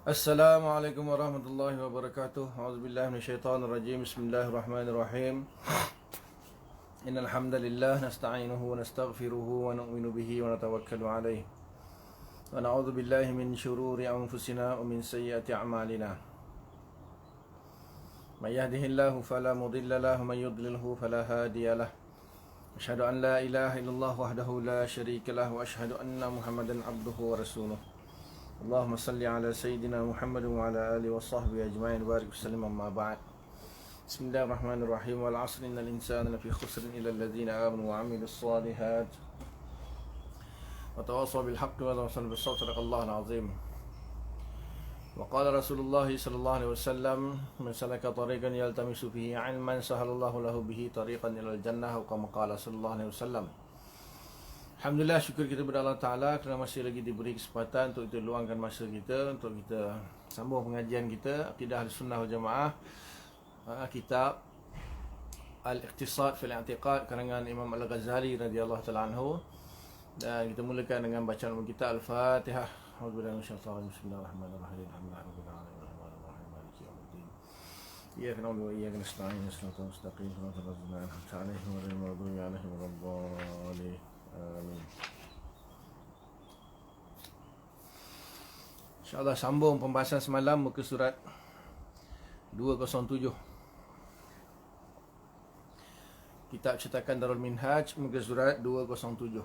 Assalamualaikum warahmatullahi wabarakatuh. A'udzubillahi minasyaitonirrajim. Bismillahirrahmanirrahim. Innal hamdalillah nasta'inuhu wa nastaghfiruhu wa nu'minu bihi wa natawakkalu alayh. Wa na'udzu billahi min shururi anfusina wa min sayyiati a'malina. May yahdihillahu fala mudilla lahu wa may yudlilhu fala hadiya lahu. Asyhadu an la ilaha illallah wahdahu la syarika lahu wa asyhadu anna Muhammadan abduhu wa rasuluh. Allahumma salli ala Sayyidina Muhammad wa ala alihi wa sahbihi ajma'in wa barik wasallim amma ba'd. Bismillahirrahmanirrahim. Wal 'asri innal insana lafi khusrin illa alladhina amanu wa 'amilus solihat wa tawassaw bil haqqi wa tawassaw bis sabr. Sadaqallahul 'azim. Wa qala Rasulullah sallallahu alaihi wasallam, man salaka tariqan yaltamisu fihi 'ilman sahalallahu lahu bihi tariqan ilal jannah, atau kama qala sallallahu alaihi wasallam. Alhamdulillah, syukur kita kepada Allah Ta'ala kerana masih lagi diberi kesempatan untuk kita luangkan masa kita untuk kita sambung pengajian kita Aqidah Ahlussunnah wal Jamaah, kitab Al-Iqtisad fil I'tiqad karangan Imam Al-Ghazali radhiyallahu ta'ala anhu. Dan kita mulakan dengan bacaan kita Al-Fatihah. A'udzubillahi minasyaitonir rajim. Bismillahirrahmanirrahim. Alhamdulillahirabbil alamin maliki yaumiddin. Iyyaka na'budu wa iyyaka nasta'in. Ihdinas mustaqim. Shiratal ladzina an'amta 'alaihim ghairil maghdubi 'alaihim waladdallin. Amin. InsyaAllah sambung pembahasan semalam muka surat 207 Kitab Cetakan Darul Minhaj, muka surat 207.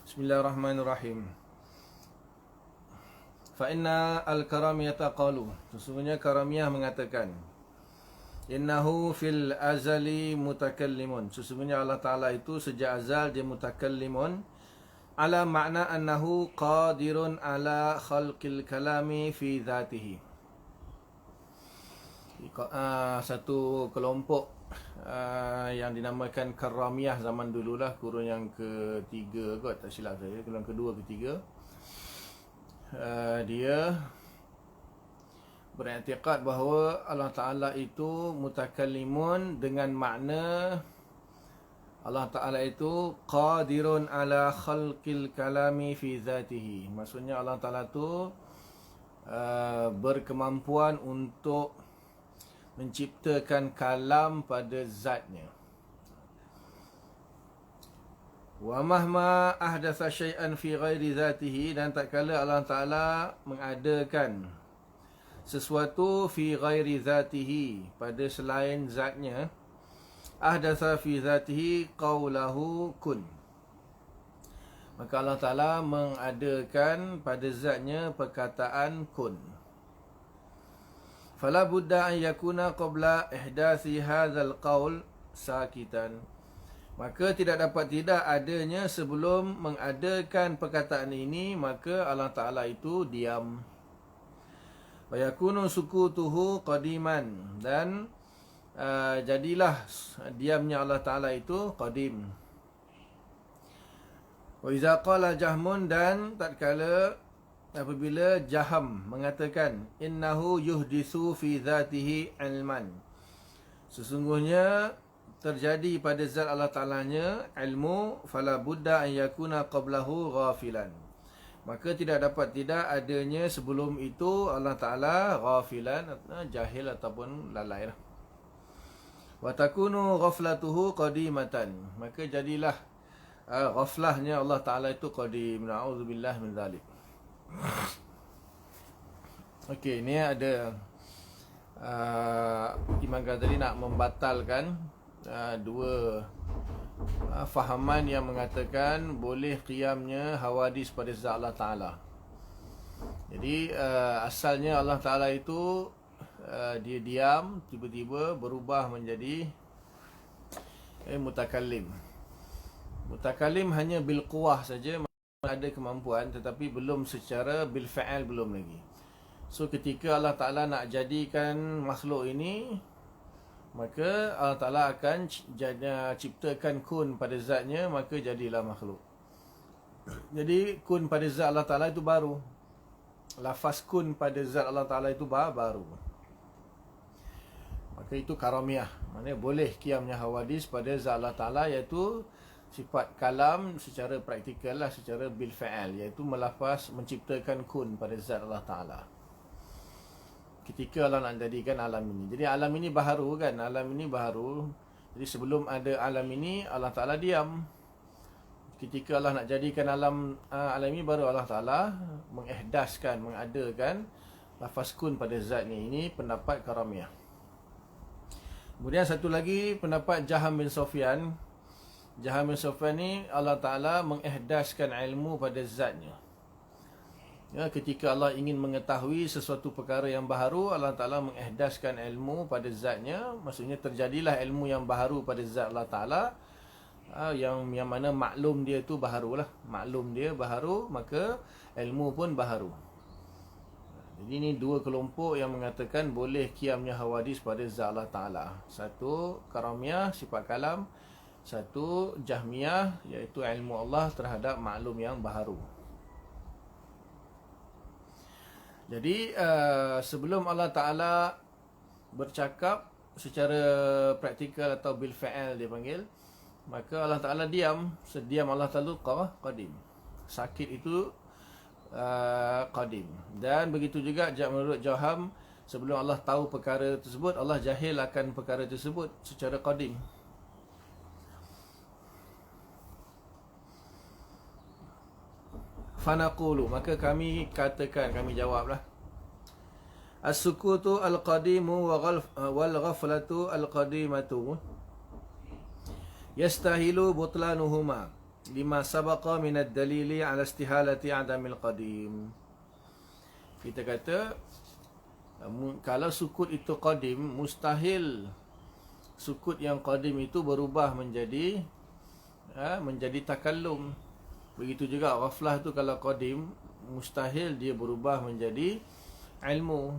Bismillahirrahmanirrahim. Fa inna al-karamiyata qalu, sesungguhnya karamiyah mengatakan, innahu fil azali mutakallimun, sesungguhnya Allah Ta'ala itu sejak azal dia mutakallimun, ala makna annahu qadirun ala khalqil kalami fi dhatihi. Satu kelompok yang dinamakan karamiyah zaman dululah, kurun yang ketiga kot, tak silap saya, kurun kedua ketiga. Dia beriktikad bahawa Allah Ta'ala itu mutakallimun dengan makna Allah Ta'ala itu qadirun ala khalqil kalami fi zatihi. Maksudnya Allah Ta'ala itu berkemampuan untuk menciptakan kalam pada zatnya. Wa mahma ahdatha syai'an fi ghairi zatihi, dan tak kala Allah Ta'ala mengadakan sesuatu fi ghairi zatihi, pada selain zatnya, ahdatha fi zatihi qawlahu kun, maka Allah Ta'ala mengadakan pada zatnya perkataan kun. Fala budda an yakuna qabla ihdathi hadzal qaul sakitan, maka tidak dapat tidak adanya sebelum mengadakan perkataan ini, maka Allah Ta'ala itu diam. Wa yakunu sukutuhu qadiman, dan jadilah diamnya Allah Ta'ala itu qadim. Wa iza qala Jahmun, dan tatkala apabila Jaham mengatakan innahu yuhdithu fi dhatihi ilman, sesungguhnya terjadi pada zat Allah Ta'alanya ilmu, fala budda an yakuna qablahu ghafilan, maka tidak dapat tidak adanya sebelum itu Allah Ta'ala ghafilan, jahil ataupun lalai. Wa takunu ghaflatuhu qadimatan, maka jadilah ghaflahnya Allah Ta'ala itu qadim. Na'udzubillah min zalik. Okey, ni ada Imam Ghazali nak membatalkan dua fahaman yang mengatakan boleh qiyamnya hawadis pada zat Allah Ta'ala. Jadi asalnya Allah Ta'ala itu dia diam, tiba-tiba berubah menjadi mutakallim. Mutakallim hanya bil quwah saja, ada kemampuan, tetapi belum secara bil fa'al, belum lagi. So ketika Allah Ta'ala nak jadikan makhluk ini, maka Allah Ta'ala akan ciptakan kun pada zatnya, maka jadilah makhluk. Jadi kun pada zat Allah Ta'ala itu baru. Lafaz kun pada zat Allah Ta'ala itu baru. Maka itu karamiyah. Maksudnya boleh qiyamnya hawadis pada zat Allah Ta'ala, iaitu sifat kalam secara praktikal lah, secara bil fa'al, iaitu melafaz, menciptakan kun pada zat Allah Ta'ala. ketika Allah nak jadikan alam ini. Jadi alam ini baharu kan, alam ini baharu. Jadi sebelum ada alam ini, Allah Ta'ala diam. Ketika Allah nak jadikan alam ini, baru Allah Ta'ala mengihdaskan, mengadakan lafaz kun pada zatnya. Ini pendapat Karamiyah. Kemudian satu lagi pendapat Jaham bin Sufyan. Jaham bin Sufyan ni Allah Ta'ala mengihdaskan ilmu pada zatnya. Ya, ketika Allah ingin mengetahui sesuatu perkara yang baharu, Allah Ta'ala mengihdaskan ilmu pada zatnya. Maksudnya terjadilah ilmu yang baharu pada zat Allah Ta'ala, yang mana maklum dia tu baharulah. Maklum dia baharu, maka ilmu pun baharu. Jadi ini dua kelompok yang mengatakan boleh qiyamnya hawadis pada zat Allah Ta'ala. Satu Karamiyah, sifat kalam. Satu Jahmiyah, iaitu ilmu Allah terhadap maklum yang baharu. Jadi sebelum Allah Ta'ala bercakap secara praktikal atau bil fa'al dia panggil, maka Allah Ta'ala diam. Sediam Allah Ta'ala qadim. Sakit itu qadim. Dan begitu juga menurut Jaham, sebelum Allah tahu perkara tersebut, Allah jahil akan perkara tersebut secara qadim. Fanaqulu, maka kami katakan, kami jawablah, as-sukutu al-qadimu wal ghaflatu al-qadimatu yastahilu butlanuhuma lima sabaqa min ad-dalili ala istihalati adamil qadim. Kita kata kalau sukut itu qadim, mustahil sukut yang qadim itu berubah menjadi takallum. Begitu juga ghaflah tu kalau qadim, mustahil dia berubah menjadi ilmu.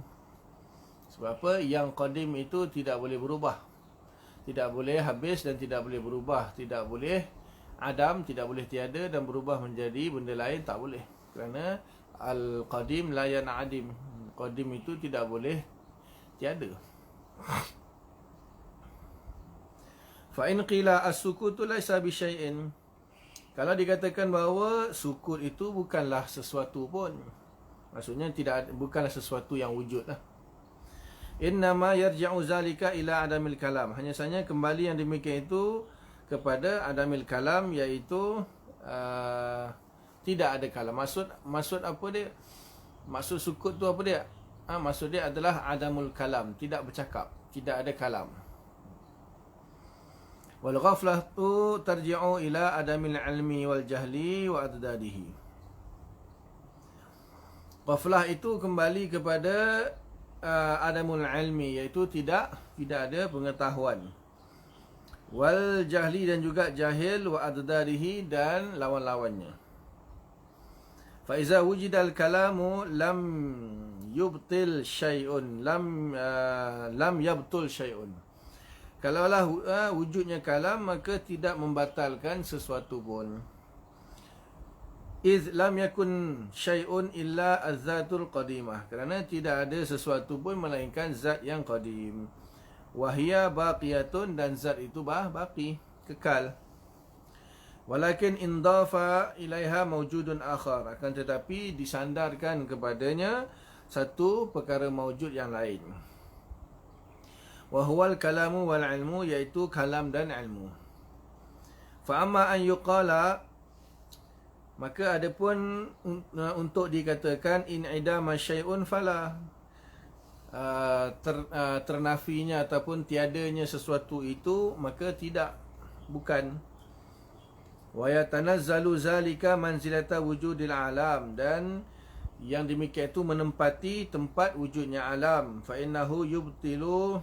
Sebab apa? Yang qadim itu tidak boleh berubah, tidak boleh habis dan tidak boleh berubah, tidak boleh adam, tidak boleh tiada dan berubah menjadi benda lain, tak boleh. Kerana al-qadim la yan'adim. Qadim itu tidak boleh tiada. Fa in qila as-sukutu laisa bi syai'in, kalau dikatakan bahawa sukut itu bukanlah sesuatu pun, maksudnya bukanlah sesuatu yang wujud lah. Innama yarja'u zalika ila adamil kalam, hanya sahaja kembali yang demikian itu kepada adamil kalam, iaitu tidak ada kalam. Maksud apa dia? Maksud sukut tu apa dia? Maksud dia adalah adamul kalam, tidak bercakap, tidak ada kalam. Wal ghaflatu tarji'u ila adamil ilmi wal jahli wa adadadihi. Ghaflah itu kembali kepada adamul ilmi, iaitu tidak ada pengetahuan. Wal jahli, dan juga jahil, wa adadadihi, dan lawan-lawannya. Fa iza wujidal kalamu lam yubtil syai'un, lam yabtul syai'un. Kalaulah wujudnya kalam, maka tidak membatalkan sesuatu pun. Iz lam yakun syai'un illa az-zatul qadimah, kerana tidak ada sesuatu pun melainkan zat yang qadim. Wahia baqiyatun, dan zat itu baqi, kekal. Walakin indafa ilaiha mawjudun akhar, akan tetapi disandarkan kepadanya satu perkara mawjud yang lain. Wahuwal kalamu wal ilmu, iaitu kalam dan ilmu. Fa amma an yuqala, maka adapun untuk dikatakan in'idama syai'un fala, ternafinya ataupun tiadanya sesuatu itu, maka tidak, bukan. Wa yatanazzalu zalika manzilata wujudil alam, dan yang demikian itu menempati tempat wujudnya alam. Fa innahu yubtilu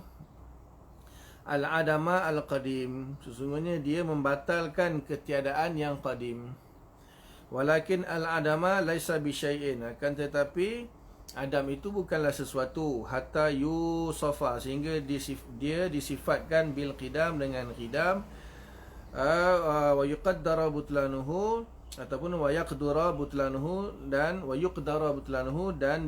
al-adama al-qadim, sesungguhnya dia membatalkan ketiadaan yang qadim. Walakin al-adama laisa bi syai'in, akan tetapi adam itu bukanlah sesuatu, hatta yusafa, sehingga dia disifatkan bil qidam, dengan qidam. Wa yuqaddara butlanuhu, ataupun wa yaqdura butlanuhu, dan wa yuqdara butlanuhu, dan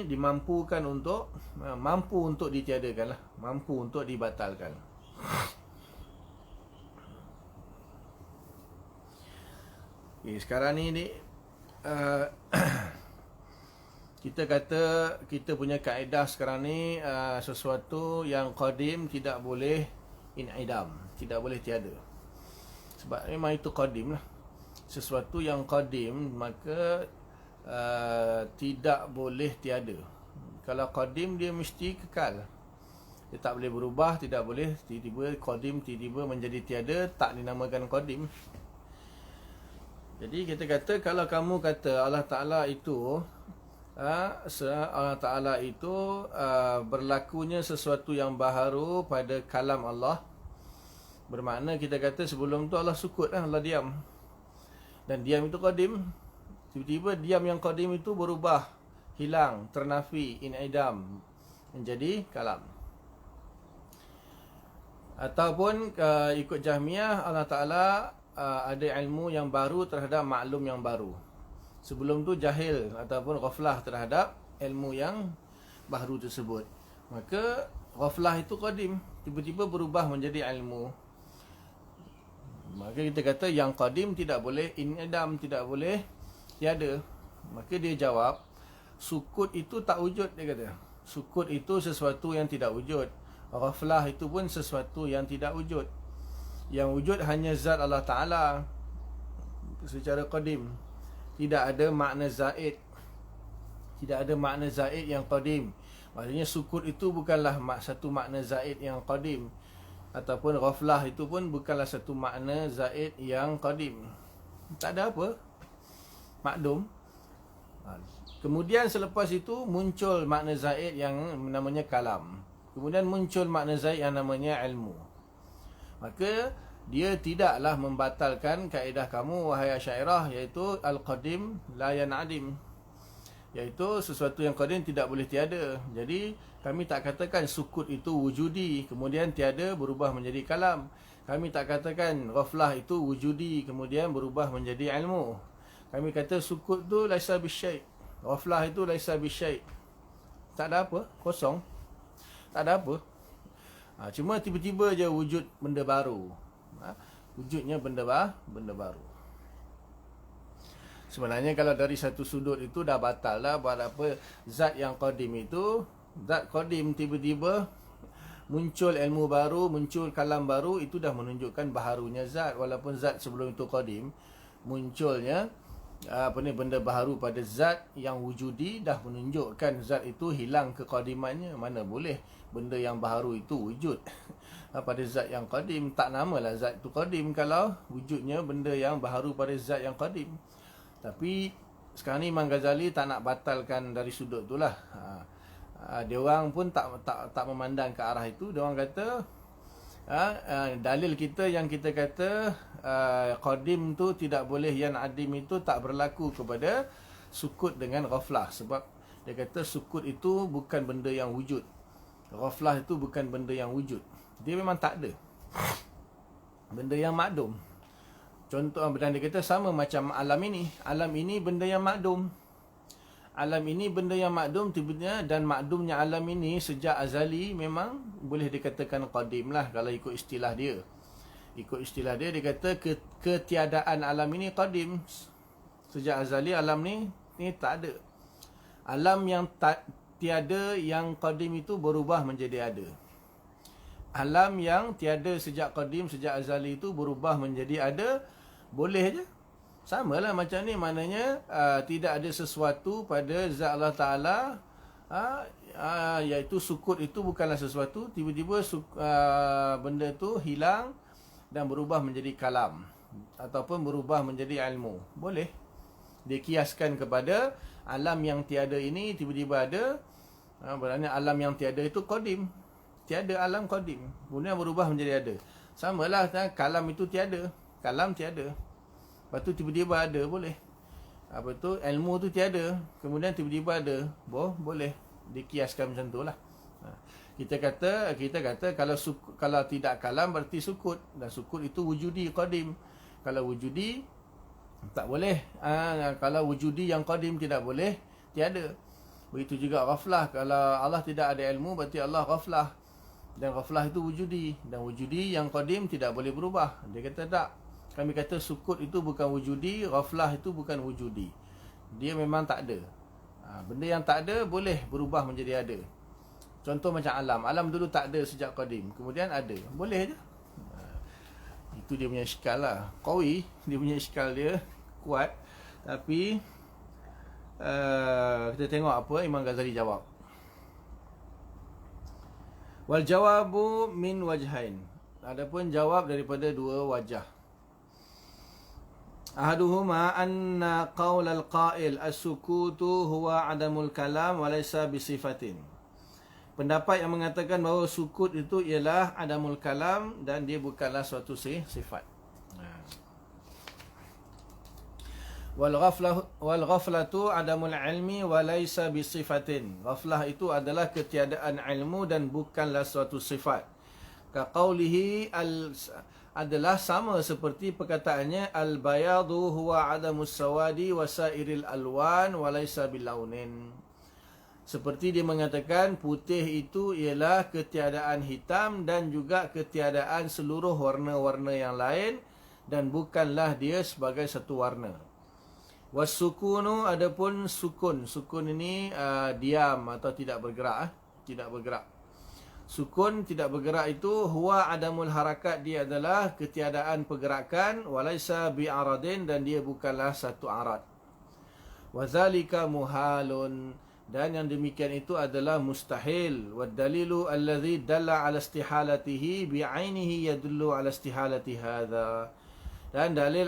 dimampukan untuk mampu untuk ditiadakan lah, mampu untuk dibatalkan. Sekarang ni kita kata kita punya kaedah sekarang ni, sesuatu yang qadim tidak boleh in'idam, tidak boleh tiada. Sebab memang itu qadim lah. Sesuatu yang qadim maka tidak boleh tiada. Kalau qadim dia mesti kekal. Dia tak boleh berubah, tidak boleh tiba-tiba qadim tiba-tiba menjadi tiada, tak dinamakan qadim. Jadi kita kata kalau kamu kata Allah Ta'ala itu Allah Ta'ala itu berlakunya sesuatu yang baharu pada kalam Allah, bermakna kita kata sebelum tu Allah sukut lah, Allah diam. Dan diam itu qadim. Tiba-tiba diam yang qadim itu berubah, hilang, ternafi, in'idam, menjadi kalam. Ataupun ikut Jahmiyah, Allah Ta'ala ada ilmu yang baru terhadap maklum yang baru. Sebelum tu jahil ataupun ghaflah terhadap ilmu yang baru tersebut. Maka ghaflah itu qadim, tiba-tiba berubah menjadi ilmu. Maka kita kata yang qadim tidak boleh in'idam, tidak boleh tiada. Maka dia jawab, sukut itu tak wujud, dia kata. Sukut itu sesuatu yang tidak wujud. Ghaflah itu pun sesuatu yang tidak wujud. Yang wujud hanya zat Allah Ta'ala secara qadim. Tidak ada makna zaid. Tidak ada makna zaid yang qadim. Maksudnya sukut itu bukanlah satu makna zaid yang qadim. Ataupun ghaflah itu pun bukanlah satu makna zaid yang qadim. Tak ada apa, makdum. Kemudian selepas itu muncul makna zaid yang namanya kalam. Kemudian muncul makna zaid yang namanya ilmu. Maka dia tidaklah membatalkan kaedah kamu wahai Asy'ariyah, iaitu al-qadim la yan'adim, iaitu sesuatu yang qadim tidak boleh tiada. Jadi kami tak katakan sukut itu wujudi kemudian tiada berubah menjadi kalam. Kami tak katakan ghaflah itu wujudi kemudian berubah menjadi ilmu. Kami kata sukut tu laisa bisyai', ghaflah itu laisa bisyai'. Tak ada apa, kosong. Tak ada apa. Cuma tiba-tiba je wujud benda baru. Wujudnya benda baru. Sebenarnya kalau dari satu sudut itu dah batal lah. Buat apa zat yang qadim itu, zat qadim tiba-tiba muncul ilmu baru, muncul kalam baru, itu dah menunjukkan baharunya zat. Walaupun zat sebelum itu qadim, munculnya benda baharu pada zat yang wujudi dah menunjukkan zat itu hilang kekadimannya. Mana boleh benda yang baharu itu wujud pada zat yang qadim. Tak namalah zat itu qadim kalau wujudnya benda yang baharu pada zat yang qadim. Tapi sekarang ni Imam Ghazali tak nak batalkan dari sudut itulah. Dia orang pun tak memandang ke arah itu. Dia orang kata dalil kita yang kita kata qadim tu tidak boleh, yang adim itu tak berlaku kepada sukut dengan ghaflah. Sebab dia kata sukut itu bukan benda yang wujud, ghaflah itu bukan benda yang wujud. Dia memang tak ada, benda yang makdum. Contoh, dan dia kata sama macam alam ini. Alam ini benda yang makdum. Alam ini benda yang makdum tiba-tiba, dan makdumnya alam ini sejak azali memang boleh dikatakan qadim lah kalau ikut istilah dia. Ikut istilah dia, dia kata ketiadaan alam ini qadim. Sejak azali alam ni tak ada. Alam yang tiada yang qadim itu berubah menjadi ada. Alam yang tiada sejak qadim, sejak azali itu berubah menjadi ada, boleh je. Sama lah macam ni, maknanya tidak ada sesuatu pada zat Allah Ta'ala, iaitu sukut itu bukanlah sesuatu, tiba-tiba benda tu hilang dan berubah menjadi kalam ataupun berubah menjadi ilmu. Boleh dikiaskan kepada alam yang tiada ini tiba-tiba ada. Berarti alam yang tiada itu qadim. Tiada alam qadim, kemudian berubah menjadi ada. Samalah kalam itu tiada, kalam tiada, lepas tu tiba-tiba ada, boleh. Apa tu, ilmu tu tiada, kemudian tiba-tiba ada, boleh dikiaskan macam tu lah. Kita kata kalau tidak kalam berarti sukut, dan sukut itu wujudi qadim. Kalau wujudi tak boleh. Kalau wujudi yang qadim tidak boleh tiada. Begitu juga ghaflah. Kalau Allah tidak ada ilmu berarti Allah ghaflah. Dan ghaflah itu wujudi, dan wujudi yang qadim tidak boleh berubah. Dia kata tak. Kami kata sukut itu bukan wujudi, ghaflah itu bukan wujudi. Dia memang tak ada. Benda yang tak ada boleh berubah menjadi ada. Contoh macam alam. Alam dulu tak ada sejak qadim, kemudian ada. Boleh je. Itu dia punya iskal lah. Qawi, dia punya iskal dia kuat. Tapi kita tengok apa Imam Ghazali jawab. Wal jawabu min wajhain. Adapun jawab daripada dua wajah. Ahaduhuma anna qaul al-qail as-sukutu huwa adamul kalam wa laysa bisifatin. Pendapat yang mengatakan bahawa sukut itu ialah adamul kalam dan dia bukanlah suatu sifat. Wal ghaflatu adamul ilmi wa laysa bisifatin. Ghaflah itu adalah ketiadaan ilmu dan bukanlah suatu sifat. Ka qaulihi adalah sama seperti perkataannya al-bayadu huwa adamus sawadi wa sairil alwan wa laysa bilaunin. Seperti dia mengatakan putih itu ialah ketiadaan hitam dan juga ketiadaan seluruh warna-warna yang lain dan bukanlah dia sebagai satu warna. Wasukunu adapun sukun. Sukun ini diam atau tidak bergerak, tidak bergerak. Sukun tidak bergerak itu huwa adamul harakat, dia adalah ketiadaan pergerakan, walaysa bi'aradin dan dia bukanlah satu arad. Wazalika muhalun, dan yang demikian itu adalah mustahil. Wad dalilu alladhi dalla ala istihalatihi bi'ainihi yadullu ala istihalati hadha. Dan dalil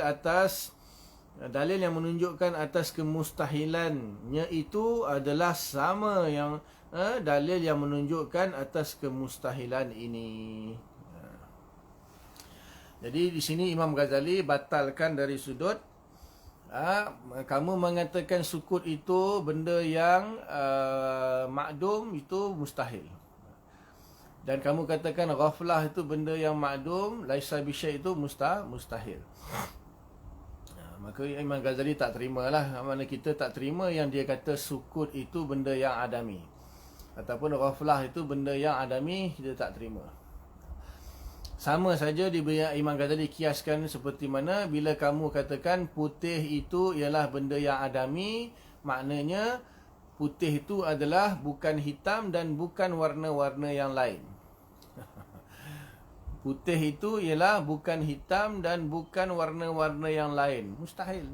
yang menunjukkan atas kemustahilannya itu adalah sama yang dalil yang menunjukkan atas kemustahilan ini. Jadi di sini Imam Ghazali batalkan dari sudut kamu mengatakan sukut itu benda yang makdum, itu mustahil. Dan kamu katakan ghaflah itu benda yang makdum, laisa bisyai itu mustahil. Maka Imam Ghazali tak terimalah. Mana kita tak terima yang dia kata sukut itu benda yang adami, ataupun ghaflah itu benda yang adami, kita tak terima. Sama saja Imam Ghazali kiaskan seperti mana bila kamu katakan putih itu ialah benda yang adami, maknanya putih itu adalah bukan hitam dan bukan warna-warna yang lain. Putih itu ialah bukan hitam dan bukan warna-warna yang lain. Mustahil.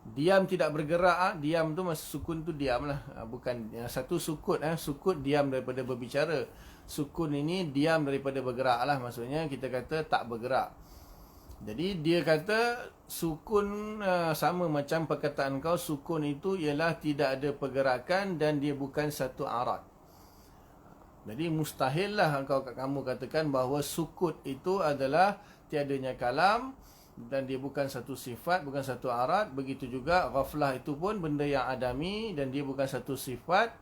Diam tidak bergerak, diam tu masa sukun tu diam lah. Bukan satu sukut, sukut diam daripada berbicara. Sukun ini diam daripada bergerak lah. Maksudnya kita kata tak bergerak. Jadi dia kata sukun sama macam perkataan kau, sukun itu ialah tidak ada pergerakan dan dia bukan satu arad. Jadi mustahil lah kamu katakan bahawa sukut itu adalah tiadanya kalam dan dia bukan satu sifat, bukan satu arad. Begitu juga ghaflah itu pun benda yang adami dan dia bukan satu sifat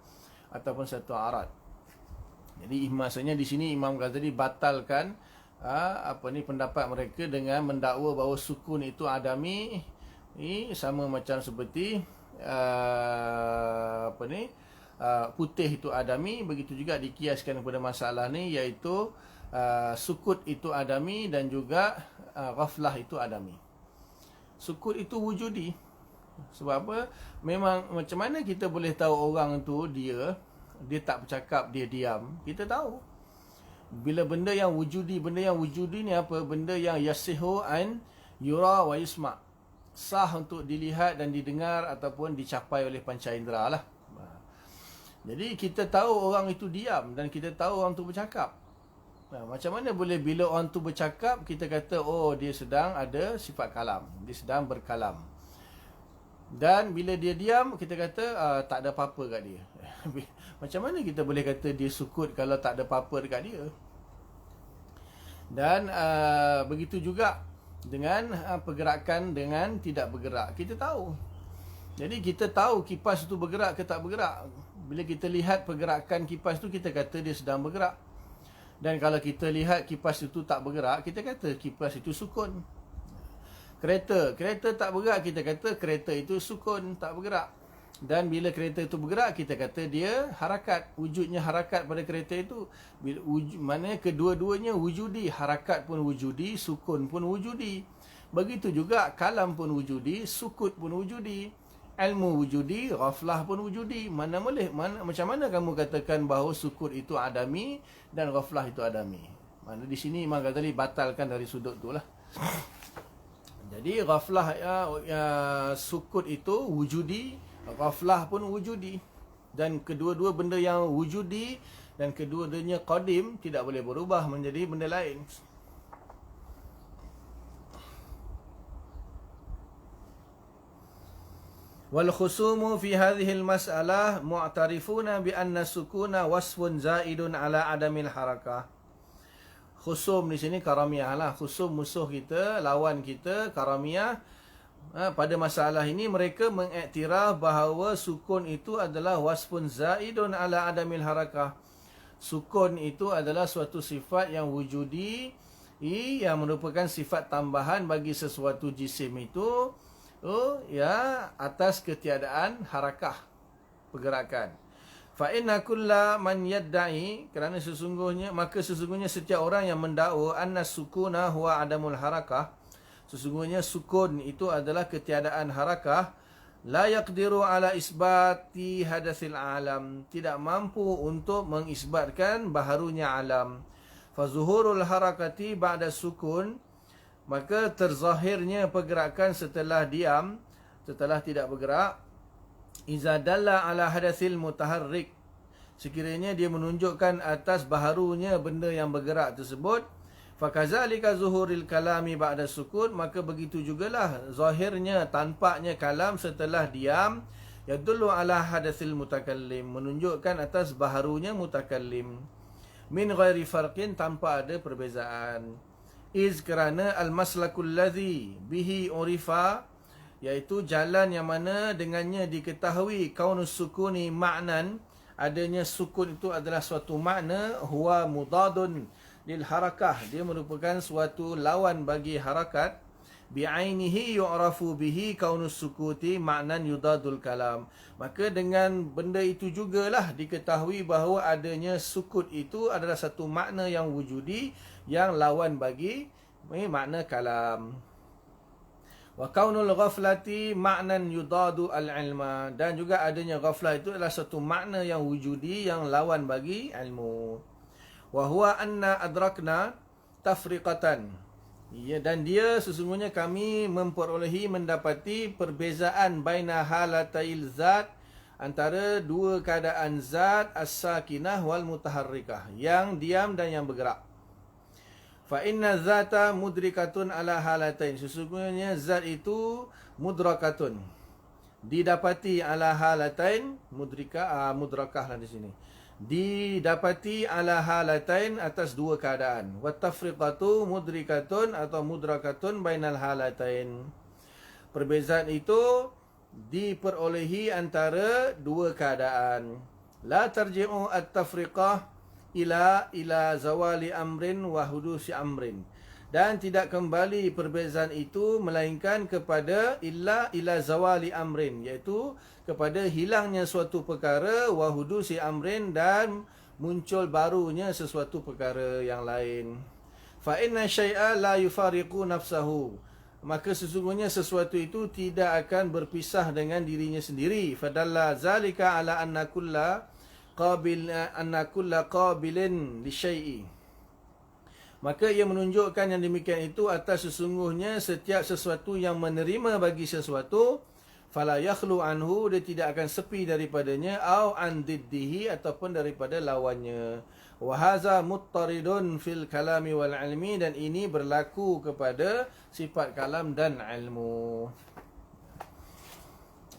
ataupun satu arad. Jadi maksudnya di sini Imam Ghazali batalkan pendapat mereka dengan mendakwa bahawa sukun itu adami, sama macam seperti putih itu adami. Begitu juga dikiaskan kepada masalah ni, iaitu sukut itu adami dan juga ghaflah itu adami. Sukut itu wujudi. Sebab apa? Memang macam mana kita boleh tahu orang tu dia tak bercakap, dia diam? Kita tahu. Bila benda yang wujudi ni apa? Benda yang yasihu an yura wa yusma'. Sah untuk dilihat dan didengar ataupun dicapai oleh panca indera lah. Jadi kita tahu orang itu diam dan kita tahu orang tu bercakap. Macam mana boleh bila orang tu bercakap kita kata oh dia sedang ada sifat kalam, dia sedang berkalam. Dan bila dia diam kita kata tak ada apa-apa kat dia. Macam mana kita boleh kata dia sukut kalau tak ada apa-apa dekat dia? Dan begitu juga dengan pergerakan dengan tidak bergerak. Kita tahu. Jadi kita tahu kipas itu bergerak ke tak bergerak. Bila kita lihat pergerakan kipas itu, kita kata dia sedang bergerak. Dan kalau kita lihat kipas itu tak bergerak, kita kata kipas itu sukun. Kereta tak bergerak, kita kata kereta itu sukun, tak bergerak. Dan bila kereta itu bergerak, kita kata dia harakat. Wujudnya harakat pada kereta itu. Maknanya kedua-duanya wujudi. Harakat pun wujudi, sukun pun wujudi. Begitu juga kalam pun wujudi, sukut pun wujudi. ilmu wujudi, ghaflah pun wujudi. Mana boleh? Macam mana kamu katakan bahawa sukut itu adami dan ghaflah itu adami? Mana di sini Imam Ghazali batalkan dari sudut tu lah. Jadi ghaflah sukut itu wujudi, ghaflah pun wujudi. Dan kedua-dua benda yang wujudi dan kedua-duanya qadim tidak boleh berubah menjadi benda lain. Wal khusumu fi hadhihi al-mas'alah mu'tarifuna bi anna sukuna wasfun zaidun ala adamil harakah. Khusum di sini karamiyah lah. Khusum musuh kita, lawan kita, karamiyah. Pada masalah ini mereka mengiktiraf bahawa sukun itu adalah wasfun zaidun ala adamil harakah. Sukun itu adalah suatu sifat yang wujudi, yang merupakan sifat tambahan bagi sesuatu jisim itu, atas ketiadaan harakah, pergerakan. Fa inna kulla man yadda'i, kerana sesungguhnya setiap orang yang mendakwa anna sukuna huwa adamul harakah, sesungguhnya sukun itu adalah ketiadaan harakah, la yaqdiru ala isbati hadatsil alam, tidak mampu untuk mengisbatkan baharunya alam. Fa zuhurul harakati ba'da sukun, maka terzahirnya pergerakan setelah diam, setelah tidak bergerak, iza dalla ala hadatsil mutaharrik, sekiranya dia menunjukkan atas baharunya benda yang bergerak tersebut. Fakazalika zuhuril kalami ba'da sukun, maka begitu jugalah zahirnya, tampaknya kalam setelah diam, yadullu ala hadatsil mutakallim, menunjukkan atas baharunya mutakallim, min ghairi farqin, tanpa ada perbezaan. Iz, kerana al-maslakul ladzi bihi urifa, iaitu jalan yang mana dengannya diketahui kaunus sukuni ma'nan, adanya sukun itu adalah suatu makna, huwa mudadun lil harakah, dia merupakan suatu lawan bagi harakat, bi'ainihi yu'rafu bihi kaunus sukuti ma'nan yudadul kalam, maka dengan benda itu jugalah diketahui bahawa adanya sukut itu adalah satu makna yang wujudi, yang lawan bagi makna kalam. Wa kaunul ghaflati ma'nan yudadu al-ilma, dan juga adanya ghaflah itu adalah satu makna yang wujudi, yang lawan bagi ilmu. Wa huwa anna adrakna tafriqatan, dan dia sesungguhnya kami memperolehi, mendapati perbezaan baina halatail zat, antara dua keadaan zat, as-sakinah wal mutaharrikah, yang diam dan yang bergerak. Fa inna zata mudrikatun ala halatain, sesungguhnya zat itu mudrakatun, didapati, ala halatain, mudrakah lah di sini, didapati ala halatain, atas dua keadaan. Wa tafriqatu mudrikatun atau mudrakatun bainal halatain, perbezaan itu diperolehi antara dua keadaan. La tarji'u at-tafriqah ila zawali amrin wa hudusi amrin, dan tidak kembali perbezaan itu melainkan kepada ila zawali amrin, iaitu kepada hilangnya suatu perkara, wa hudusi amrin, dan muncul barunya sesuatu perkara yang lain. Fa inna syai'a la yufariqu nafsahu, maka sesungguhnya sesuatu itu tidak akan berpisah dengan dirinya sendiri. Fadalla zalika ala anna kulla qabilin li syai'i, maka ia menunjukkan yang demikian itu atas sesungguhnya setiap sesuatu yang menerima bagi sesuatu, fala yakhlu anhu, dia tidak akan sepi daripadanya, au an diddihi, ataupun daripada lawannya. Wa hadza muttaridun fil kalami wal ilmi, dan ini berlaku kepada sifat kalam dan ilmu.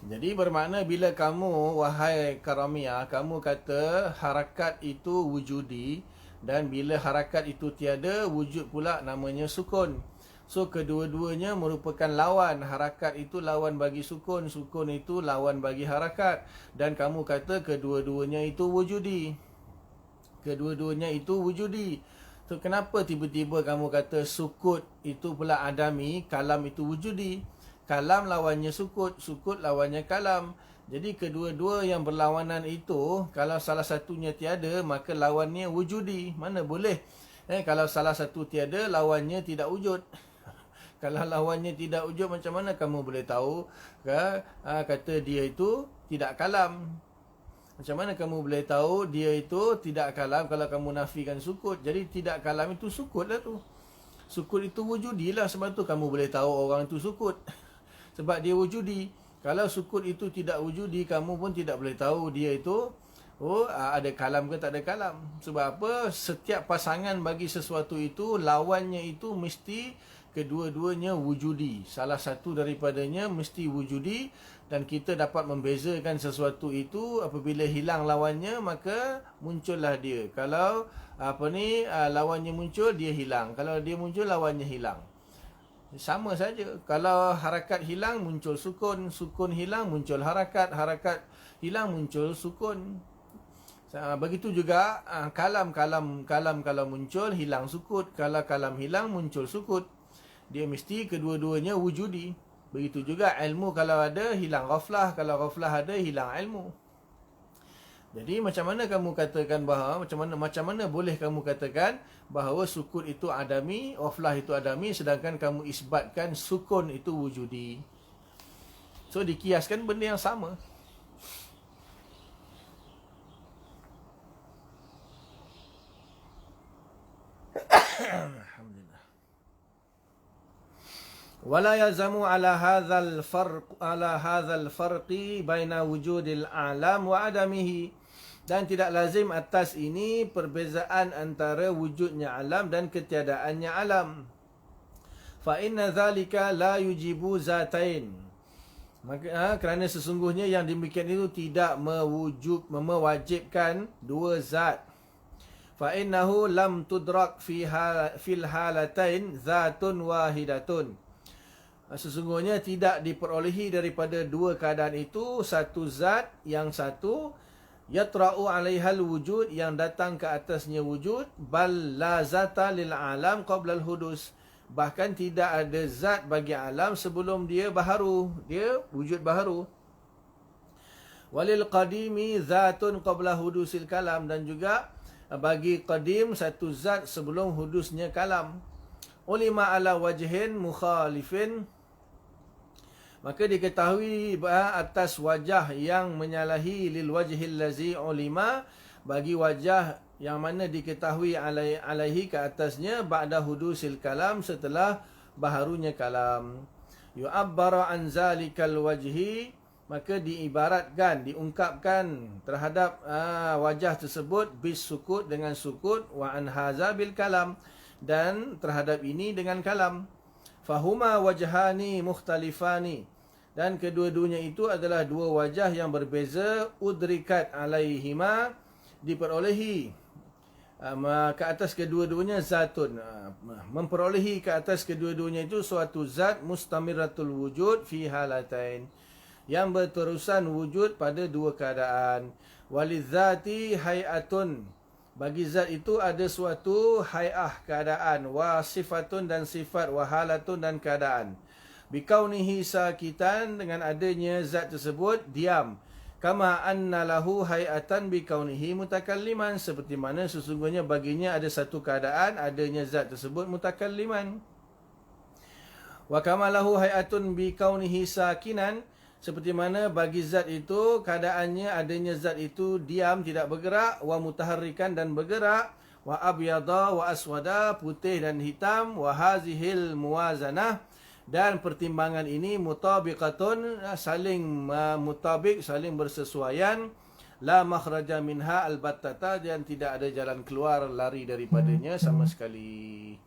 Jadi bermakna bila kamu, wahai karamiyah, kamu kata harakat itu wujudi, dan bila harakat itu tiada, wujud pula namanya sukun. So kedua-duanya merupakan lawan. Harakat itu lawan bagi sukun, sukun itu lawan bagi harakat, dan kamu kata kedua-duanya itu wujudi. Kedua-duanya itu wujudi. So kenapa tiba-tiba kamu kata sukut itu pula adami, kalam itu wujudi? Kalam lawannya sukut, sukut lawannya kalam. Jadi kedua-dua yang berlawanan itu, kalau salah satunya tiada, maka lawannya wujudi. Mana boleh kalau salah satu tiada, lawannya tidak wujud. Kalau lawannya tidak wujud, macam mana kamu boleh tahu kata dia itu tidak kalam? Macam mana kamu boleh tahu dia itu tidak kalam kalau kamu nafikan sukut? Jadi tidak kalam itu sukut lah tu. Sukut itu wujudi lah, sebab tu kamu boleh tahu orang itu sukut. Sebab dia wujudi. Kalau sukut itu tidak wujudi, kamu pun tidak boleh tahu dia itu ada kalam ke tak ada kalam. Sebab apa? Setiap pasangan bagi sesuatu itu, lawannya itu mesti kedua-duanya wujudi. Salah satu daripadanya mesti wujudi, dan kita dapat membezakan sesuatu itu apabila hilang lawannya, maka muncullah dia. Kalau lawannya muncul, dia hilang. Kalau dia muncul, lawannya hilang. Sama saja. Kalau harakat hilang, muncul sukun. Sukun hilang, muncul harakat. Harakat hilang, muncul sukun. Begitu juga kalam kalau muncul, hilang sukut. Kalau kalam hilang, muncul sukut. Dia mesti kedua-duanya wujudi. Begitu juga ilmu, kalau ada, hilang ghaflah. Kalau ghaflah ada, hilang ilmu. Jadi macam mana kamu katakan bahawa, macam mana boleh kamu katakan bahawa sukut itu adami, ghaflah itu adami, sedangkan kamu isbatkan sukun itu wujudi? So dikiaskan benda yang sama. Alhamdulillah. Wala yazamu ala hadzal farqi baina wujudil alam wa adamihi. Dan tidak lazim atas ini perbezaan antara wujudnya alam dan ketiadaannya alam. Fa inna dzalika la yujibu zatain. Maka kerana sesungguhnya yang demikian itu tidak mewajibkan dua zat. Fa innahu lam tudrak fil halatain zatun wahidatun. Sesungguhnya tidak diperolehi daripada dua keadaan itu satu zat yang satu, yatra'u 'alaihal wujud, yang datang ke atasnya wujud, bal la zata lil alam qabla al hudus. Bahkan tidak ada zat bagi alam sebelum dia baharu, dia wujud baharu. Walil qadimi zatun qabla hudusil kalam, dan juga bagi qadim satu zat sebelum hudusnya kalam. Ulima ala wajhin mukhalifin, maka diketahui atas wajah yang menyalahi lil wajhil lazi ulima, bagi wajah yang mana diketahui alaihi ke atasnya ba'da hudusil kalam, setelah baharunya kalam. Yu'abbara an zalikal wajhi, maka diibaratkan, diungkapkan terhadap wajah tersebut bis sukut, dengan sukut, wa an haza bil kalam, dan terhadap ini dengan kalam. Fahuma wajhani mukhtalifani, dan kedua-duanya itu adalah dua wajah yang berbeza. Udrikat alaihima, diperolehi ke atas kedua-duanya zatun, memperolehi ke atas kedua-duanya itu suatu zat mustamiratul wujud fi halatain, yang berterusan wujud pada dua keadaan. Walidzati hayatun, bagi zat itu ada suatu hayah, keadaan, wa sifatun, dan sifat, wa halatun, dan keadaan. Bikaunihi sakitan, dengan adanya zat tersebut diam. Kama anna lahu hayatan bikaunihi mutakalliman, seperti mana sesungguhnya baginya ada satu keadaan, adanya zat tersebut mutakalliman. Wa kama lahu hayatun bikaunihi sakinan, seperti mana bagi zat itu keadaannya adanya zat itu diam, tidak bergerak. Wa mutaharrikan, dan bergerak. Wa abyada wa aswada, putih dan hitam. Wa hazihil muwazanah, dan pertimbangan ini mutabiqatun, saling mutabik, saling bersesuaian. La makhraja minha albattata, dan tidak ada jalan keluar, lari daripadanya sama sekali.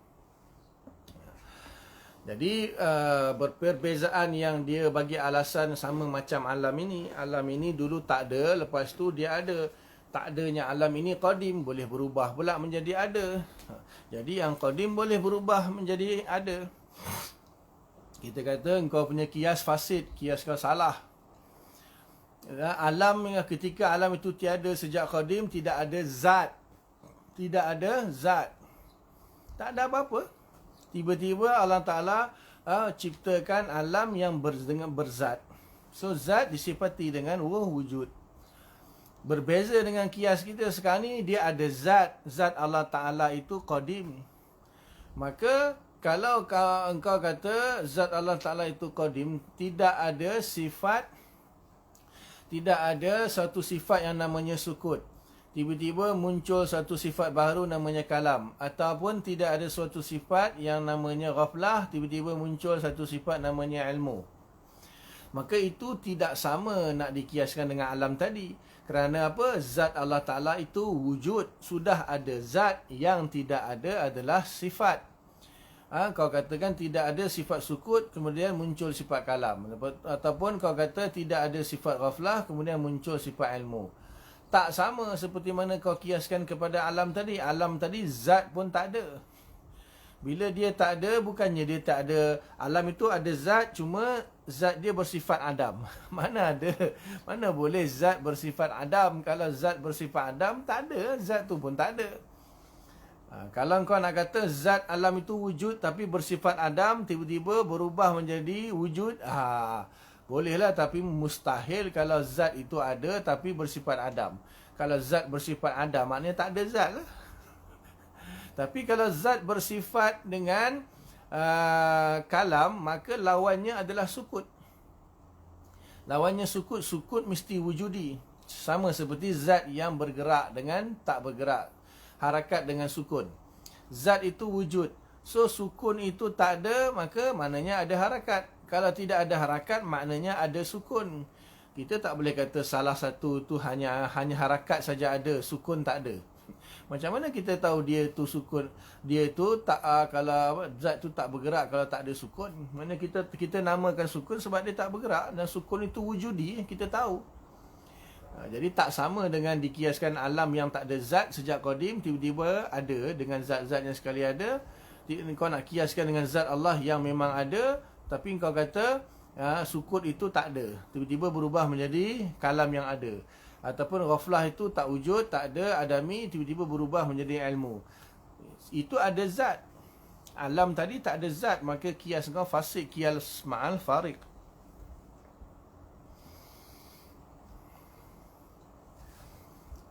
Jadi perbezaan yang dia bagi alasan sama macam alam ini. Alam ini dulu tak ada, lepas tu dia ada. Tak adanya alam ini qadim, boleh berubah pula menjadi ada. Jadi yang qadim boleh berubah menjadi ada. Kita kata engkau punya kias fasid, kias kau salah. Alam, ketika alam itu tiada sejak qadim, tidak ada zat. Tidak ada zat. Tak ada apa-apa. Tiba-tiba Allah Ta'ala ciptakan alam yang berzat. So zat disifati dengan wujud. Berbeza dengan kias kita sekarang ni, dia ada zat. Zat Allah Ta'ala itu qadim. Maka kalau engkau kata zat Allah Ta'ala itu qadim, tidak ada satu sifat yang namanya sukut. Tiba-tiba muncul satu sifat baru namanya kalam. Ataupun tidak ada suatu sifat yang namanya ghaflah, tiba-tiba muncul satu sifat namanya ilmu. Maka itu tidak sama nak dikiaskan dengan alam tadi. Kerana apa? Zat Allah Ta'ala itu wujud. Sudah ada zat, yang tidak ada adalah sifat. Kau katakan tidak ada sifat sukut, kemudian muncul sifat kalam. Ataupun kau kata tidak ada sifat ghaflah, kemudian muncul sifat ilmu. Tak sama seperti mana kau kiaskan kepada alam tadi. Alam tadi zat pun tak ada. Bila dia tak ada, bukannya dia tak ada. Alam itu ada zat, cuma zat dia bersifat adam. Mana ada? Mana boleh zat bersifat adam? Kalau zat bersifat adam, tak ada. Zat tu pun tak ada. Kalau kau nak kata zat alam itu wujud tapi bersifat adam, tiba-tiba berubah menjadi wujud, bolehlah, tapi mustahil kalau zat itu ada tapi bersifat adam. Kalau zat bersifat adam, maknanya tak ada zat lah. Tapi kalau zat bersifat dengan kalam, maka lawannya adalah sukut. Lawannya sukut. Sukut mesti wujudi. Sama seperti zat yang bergerak dengan tak bergerak. Harakat dengan sukun. Zat itu wujud. So sukun itu tak ada, maka maknanya ada harakat. Kalau tidak ada harakat, maknanya ada sukun. Kita tak boleh kata salah satu tu hanya harakat saja ada, sukun tak ada. Macam mana kita tahu dia tu sukun? Dia tu tak kalau zat tu tak bergerak kalau tak ada sukun. Mana kita namakan sukun sebab dia tak bergerak, dan sukun itu wujudi, kita tahu. Jadi tak sama dengan dikiaskan alam yang tak ada zat sejak qadim, tiba-tiba ada dengan zat-zat yang sekali ada. Kau nak kiaskan dengan zat Allah yang memang ada, tapi kau kata sukut itu tak ada, tiba-tiba berubah menjadi kalam yang ada. Ataupun ghaflah itu tak wujud, tak ada, adami, tiba-tiba berubah menjadi ilmu. Itu ada zat. Alam tadi tak ada zat, maka kias kau fasik, kias ma'al fariq.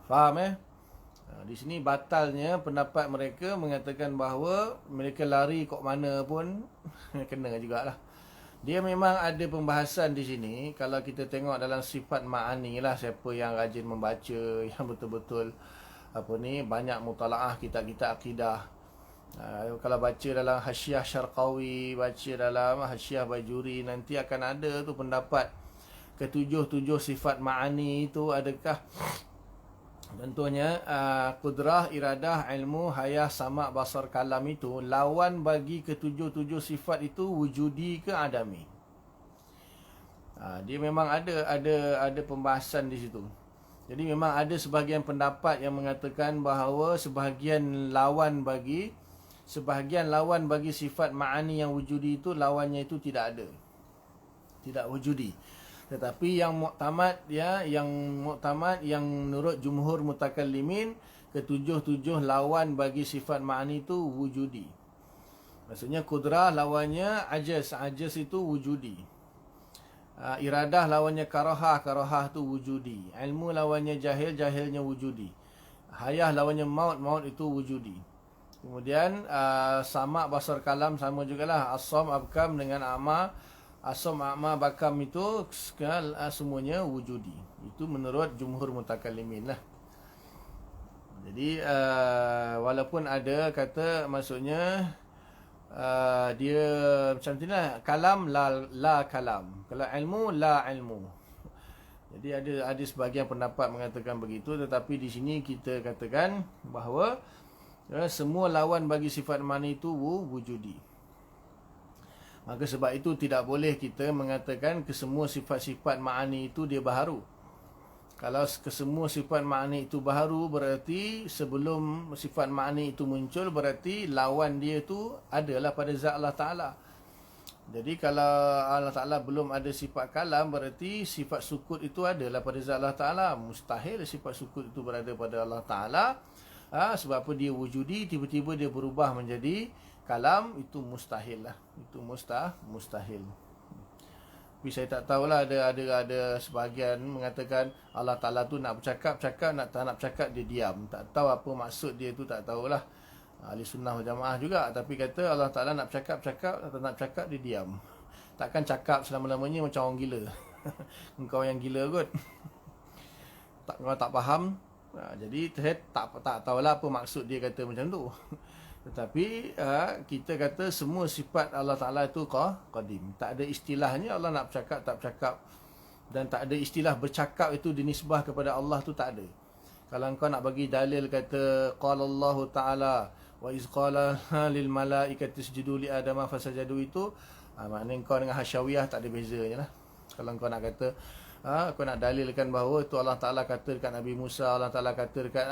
Faham di sini batalnya pendapat mereka mengatakan bahawa mereka lari kok mana pun kena jugalah. Dia memang ada pembahasan di sini. Kalau kita tengok dalam sifat ma'ani lah, siapa yang rajin membaca, yang betul-betul banyak mutalaah kitab-kitab akidah. Kalau baca dalam Hasyiah Syarqawi, baca dalam Hasyiah Bajuri, nanti akan ada tu pendapat ketujuh sifat ma'ani itu adakah contohnya kudrah, iradah, ilmu, hayah, sama', basar, kalam itu lawan bagi ketujuh sifat itu wujudi ke adami. Dia memang ada pembahasan di situ. Jadi memang ada sebahagian pendapat yang mengatakan bahawa sebahagian lawan bagi sifat ma'ani yang wujudi itu, lawannya itu tidak ada, tidak wujudi. Tetapi yang muktamad yang menurut jumhur mutakallimin, ketujuh lawan bagi sifat ma'ani itu wujudi. Maksudnya kudrah lawannya ajaz itu wujudi. Iradah lawannya karahah itu wujudi. Ilmu lawannya jahilnya wujudi. Hayah lawannya maut itu wujudi. Kemudian sama', basar, kalam sama jugalah. As-sam, abkam dengan a'ma. Asam, a'ma, bakam itu semuanya wujudi. Itu menurut jumhur mutakallimin lah. Jadi walaupun ada kata, maksudnya dia macam tu lah, kalam la kalam, kalau ilmu la ilmu. Jadi ada sebahagian pendapat mengatakan begitu, tetapi di sini kita katakan bahawa semua lawan bagi sifat ma'ani itu wujudi. Maka sebab itu tidak boleh kita mengatakan kesemua sifat-sifat ma'ani itu dia baharu. Kalau kesemua sifat ma'ani itu baharu, berarti sebelum sifat ma'ani itu muncul, berarti lawan dia itu adalah pada zat Allah Ta'ala. Jadi kalau Allah Ta'ala belum ada sifat kalam, berarti sifat sukut itu adalah pada zat Allah Ta'ala. Mustahil sifat sukut itu berada pada Allah Ta'ala. Sebab apa? Dia wujudi, tiba-tiba dia berubah menjadi kalam, itu mustahil lah. Itu mustahil. Tapi saya tak tahulah, ada sebahagian mengatakan Allah Ta'ala tu nak bercakap, nak tak nak bercakap dia diam. Tak tahu apa maksud dia tu, tak tahulah. Ahli sunnah wal jamaah juga. Tapi kata Allah Ta'ala nak bercakap-cakap, atau nak bercakap dia diam. Takkan cakap selama-lamanya macam orang gila. Engkau yang gila kot. Kau tak faham. Jadi saya tak tahulah apa maksud dia kata macam tu. Tetapi kita kata semua sifat Allah Ta'ala itu qadim. Tak ada istilahnya Allah nak bercakap, tak bercakap. Dan tak ada istilah bercakap itu dinisbah kepada Allah tu, tak ada. Kalau kau nak bagi dalil kata qala Allah Ta'ala wa iz qala lil malaikati isjudu li adama fasajadu, itu maknanya kau dengan Hasyawiyah tak ada bezanya lah. Kalau kau nak kata kau nak dalilkan bahawa itu Allah Ta'ala kata dekat Nabi Musa, Allah Ta'ala kata dekat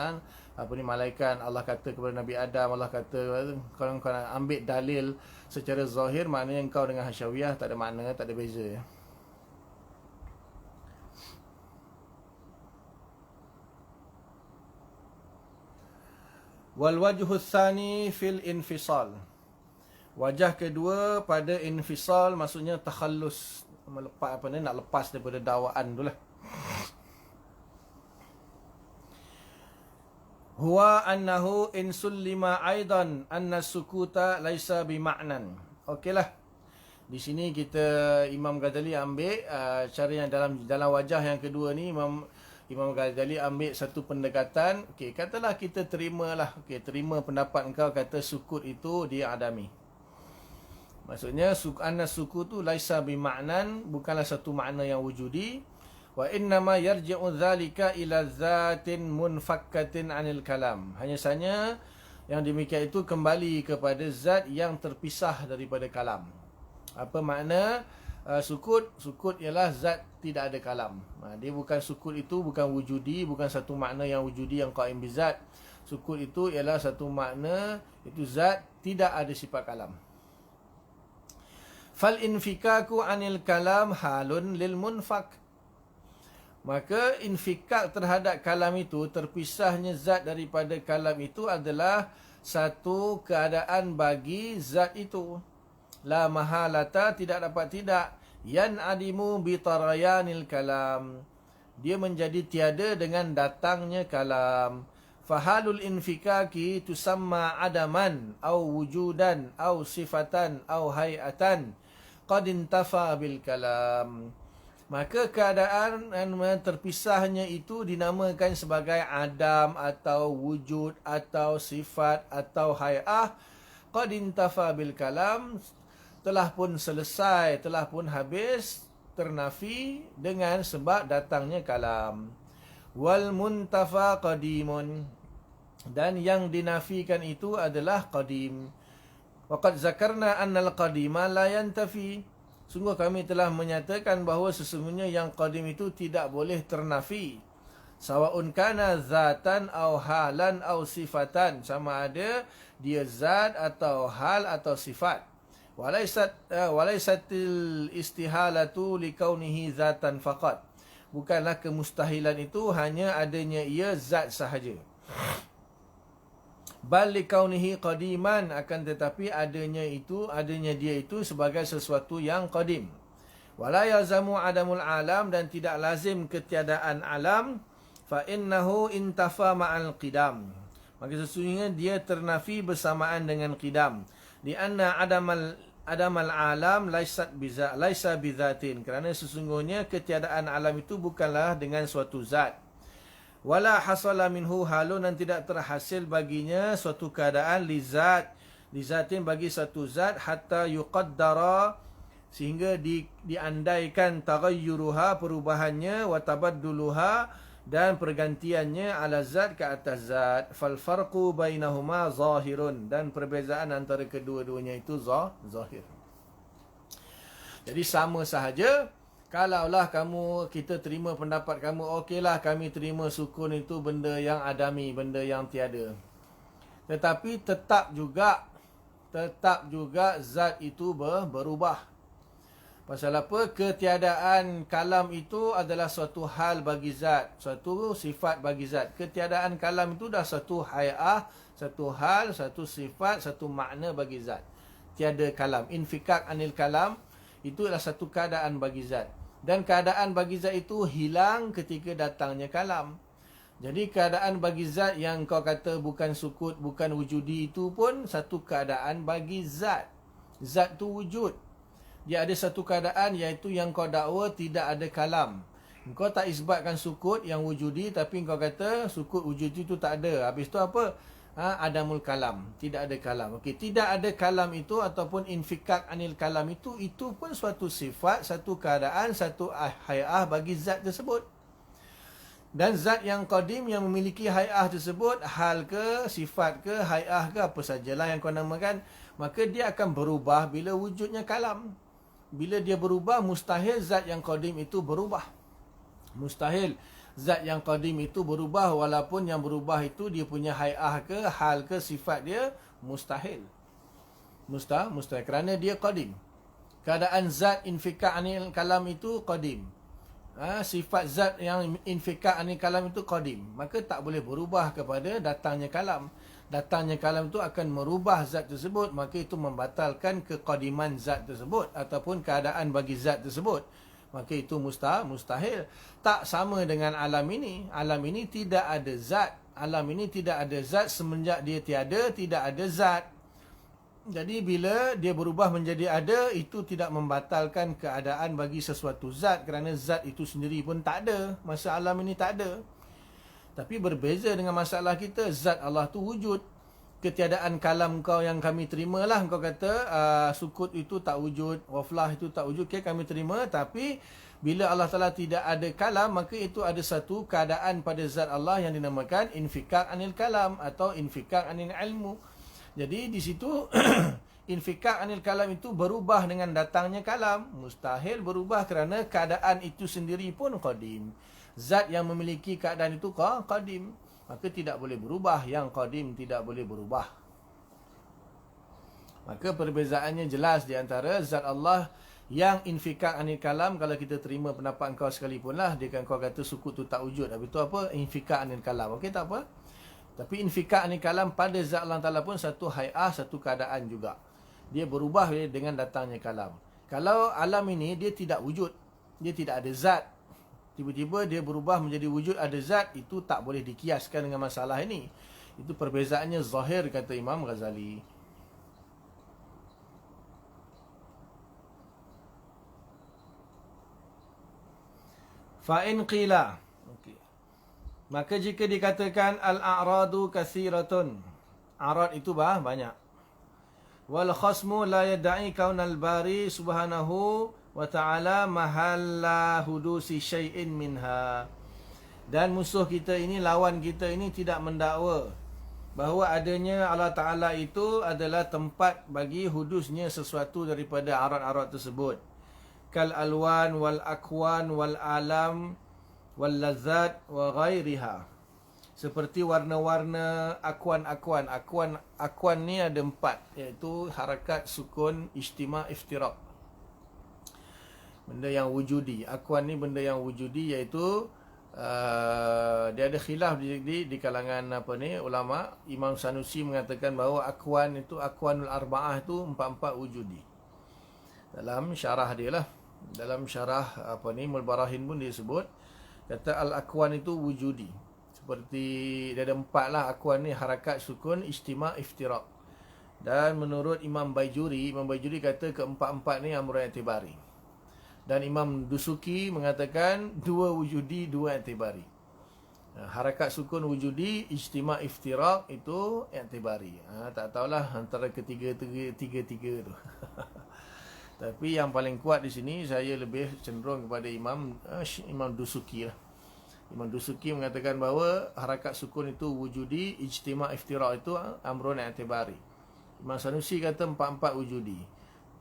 malaikat, Allah kata kepada Nabi Adam, Allah kata, kalau kau nak ambil dalil secara zahir, maknanya kau dengan Hasyawiyah tak ada makna, tak ada beza. Wal wajhu tsani fil infisal. Wajah kedua pada infisal maksudnya takhallus, melepas nak lepas daripada dakwaan itulah. Huwa annahu in sullima aidan anna sukuta laisa bima'nan. Okeylah. Di sini kita Imam Ghazali ambil cara yang dalam wajah yang kedua ni Imam Ghazali ambil satu pendekatan. Okey, katalah kita terimalah. Okey, terima pendapat engkau kata sukut itu dia adami. Maksudnya anna sukut tu laisa bima'nan, bukanlah satu makna yang wujudi. Wa innama yarji'u dzalika ila zatin munfakkatin 'anil kalam. Hanya saja yang demikian itu kembali kepada zat yang terpisah daripada kalam. Apa makna sukut? Sukut ialah zat tidak ada kalam. Dia bukan sukut itu bukan wujudi, bukan satu makna yang wujudi yang qaim bizat. Sukut itu ialah satu makna itu zat tidak ada sifat kalam. Fal infikaku 'anil kalam halun lil munfak. Maka infikak terhadap kalam itu, terpisahnya zat daripada kalam itu adalah satu keadaan bagi zat itu. La mahalata, tidak dapat tidak, yan adimu bitarayanil kalam, dia menjadi tiada dengan datangnya kalam. Fahalul infikaki tusamma adaman au wujudan au sifatan au hayatan qad intafa bil kalam. Maka keadaan terpisahnya itu dinamakan sebagai adam atau wujud atau sifat atau hay'ah. Qad intafa bil kalam, telah pun selesai, telah pun habis, ternafi dengan sebab datangnya kalam. Wal muntafa qadimun, dan yang dinafikan itu adalah qadim. Waqad zakarna annal qadima la yantafi. Sungguh kami telah menyatakan bahawa sesungguhnya yang qadim itu tidak boleh ternafi. Sawa'un kana zatan au halan au sifatan, sama ada dia zat atau hal atau sifat. Walaisatil istihalatu likaunihi zatan faqat. Bukanlah kemustahilan itu hanya adanya ia zat sahaja. Bal likaunihi qadiman, akan tetapi adanya dia itu sebagai sesuatu yang qadim. Wala yazamu adamul alam, dan tidak lazim ketiadaan alam. Fa innahu intafa ma'al qidam, maka sesungguhnya dia ternafi bersamaan dengan qidam. Di anna adamal alam laisa bizatin, kerana sesungguhnya ketiadaan alam itu bukanlah dengan suatu zat. Wala hasala minhu halun, dan tidak terhasil baginya suatu keadaan lizatin bagi satu zat, hatta yuqaddara, sehingga diandaikan taghayyuruha, perubahannya, wa tabadduluha, dan pergantiannya, ala zat ke atas zat. Fal farqu bainahuma zahirun, dan perbezaan antara kedua-duanya itu zahir. Jadi sama sahaja. Kalaulah kita terima pendapat kamu, okeylah kami terima sukun itu benda yang adami, benda yang tiada. Tetapi tetap juga zat itu berubah. Pasal apa? Ketiadaan kalam itu adalah suatu hal bagi zat, suatu sifat bagi zat. Ketiadaan kalam itu dah satu hay'ah, satu hal, satu sifat, satu makna bagi zat. Tiada kalam. Infikak anil kalam, itu adalah satu keadaan bagi zat. Dan keadaan bagi zat itu hilang ketika datangnya kalam. Jadi keadaan bagi zat yang kau kata bukan sukut, bukan wujudi, itu pun satu keadaan bagi zat. Zat tu wujud. Dia ada satu keadaan iaitu yang kau dakwa tidak ada kalam. Kau tak isbatkan sukut yang wujudi, tapi kau kata sukut wujudi itu tak ada. Habis tu apa? Adamul kalam. Tidak ada kalam. Okey, tidak ada kalam itu ataupun infikak anil kalam itu pun suatu sifat, satu keadaan, satu hay'ah bagi zat tersebut. Dan zat yang qadim yang memiliki hay'ah tersebut, hal ke, sifat ke, hay'ah ke, apa sajalah yang kau namakan, maka dia akan berubah bila wujudnya kalam. Bila dia berubah, mustahil zat yang qadim itu berubah. Mustahil zat yang qadim itu berubah, walaupun yang berubah itu dia punya hay'ah ke, hal ke, sifat dia, mustahil. Mustahil kerana dia qadim. Keadaan zat infikak anil kalam itu qadim. Sifat zat yang infikak anil kalam itu qadim. Maka tak boleh berubah kepada datangnya kalam. Datangnya kalam itu akan merubah zat tersebut. Maka itu membatalkan kekadiman zat tersebut ataupun keadaan bagi zat tersebut. Maka itu mustahil. Tak sama dengan alam ini. Alam ini tidak ada zat. Alam ini tidak ada zat semenjak dia tiada, tidak ada zat. Jadi bila dia berubah menjadi ada, itu tidak membatalkan keadaan bagi sesuatu zat, kerana zat itu sendiri pun tak ada. Masa alam ini tak ada. Tapi berbeza dengan masalah kita, zat Allah tu wujud. Ketiadaan kalam kau yang kami terimalah. Kau kata sukut itu tak wujud, waflah itu tak wujud, okay, kami terima. Tapi bila Allah Ta'ala tidak ada kalam, maka itu ada satu keadaan pada zat Allah yang dinamakan infikak anil kalam atau infikak anil ilmu. Jadi di situ infikak anil kalam itu berubah dengan datangnya kalam. Mustahil berubah kerana keadaan itu sendiri pun qadim. Zat yang memiliki keadaan itu qadim. Maka tidak boleh berubah. Yang qadim tidak boleh berubah. Maka perbezaannya jelas di antara zat Allah yang infikak anil kalam. Kalau kita terima pendapat kau sekalipun lah, dia kan kau kata sukut tu tak wujud. Habis tu apa? Infikak anil kalam. Okey, tak apa. Tapi infikak ni kalam pada zat Allah Ta'ala pun satu hay'ah, satu keadaan juga. Dia berubah dengan datangnya kalam. Kalau alam ini dia tidak wujud, dia tidak ada zat, tiba-tiba dia berubah menjadi wujud, ada zat, itu tak boleh dikiaskan dengan masalah ini. Itu perbezaannya zahir, kata Imam Ghazali. Fa'in qila, maka jika dikatakan al-a'radu kathiratun, a'rad itu banyak. Wal khasmu la yad'i kaunal bari subhanahu wa ta'ala mahalla hudusi syai'in minha. Dan musuh kita ini, lawan kita ini tidak mendakwa bahawa adanya Allah Ta'ala itu adalah tempat bagi hudusnya sesuatu daripada a'rad-a'rad tersebut. Kal alwan wal akwan wal alam wal lazat wa ghairiha. Seperti warna-warna akwan-akwan. Akwan ni ada 4, iaitu harakat, sukun, ijtima', iftiraq. Benda yang wujudi. Akwan ni benda yang wujudi, iaitu dia ada khilaf di kalangan ulama. Imam Sanusi mengatakan bahawa akwan itu, akwanul arba'ah itu 4 wujudi. Dalam syarah dia lah, dalam syarah Mulbarahin pun dia sebut, kata al-akwan itu wujudi. Seperti dia ada 4 lah akwan ni, harakat, sukun, ijtima', iftiraq. Dan menurut Imam Baijuri kata keempat-empat ni amrun i'tibari. Dan Imam Dusuki mengatakan 2 wujudi, 2 i'tibari. Harakat, sukun wujudi, ijtima', iftiraq itu i'tibari. Tak tahulah antara ketiga-tiga tu. Tapi yang paling kuat di sini, saya lebih cenderung kepada Imam Dusuki lah. Imam Dusuki mengatakan bahawa harakat, sukun itu wujudi, ijtima', iftiraq itu amrun i'tibari. Imam Sanusi kata 4 wujudi.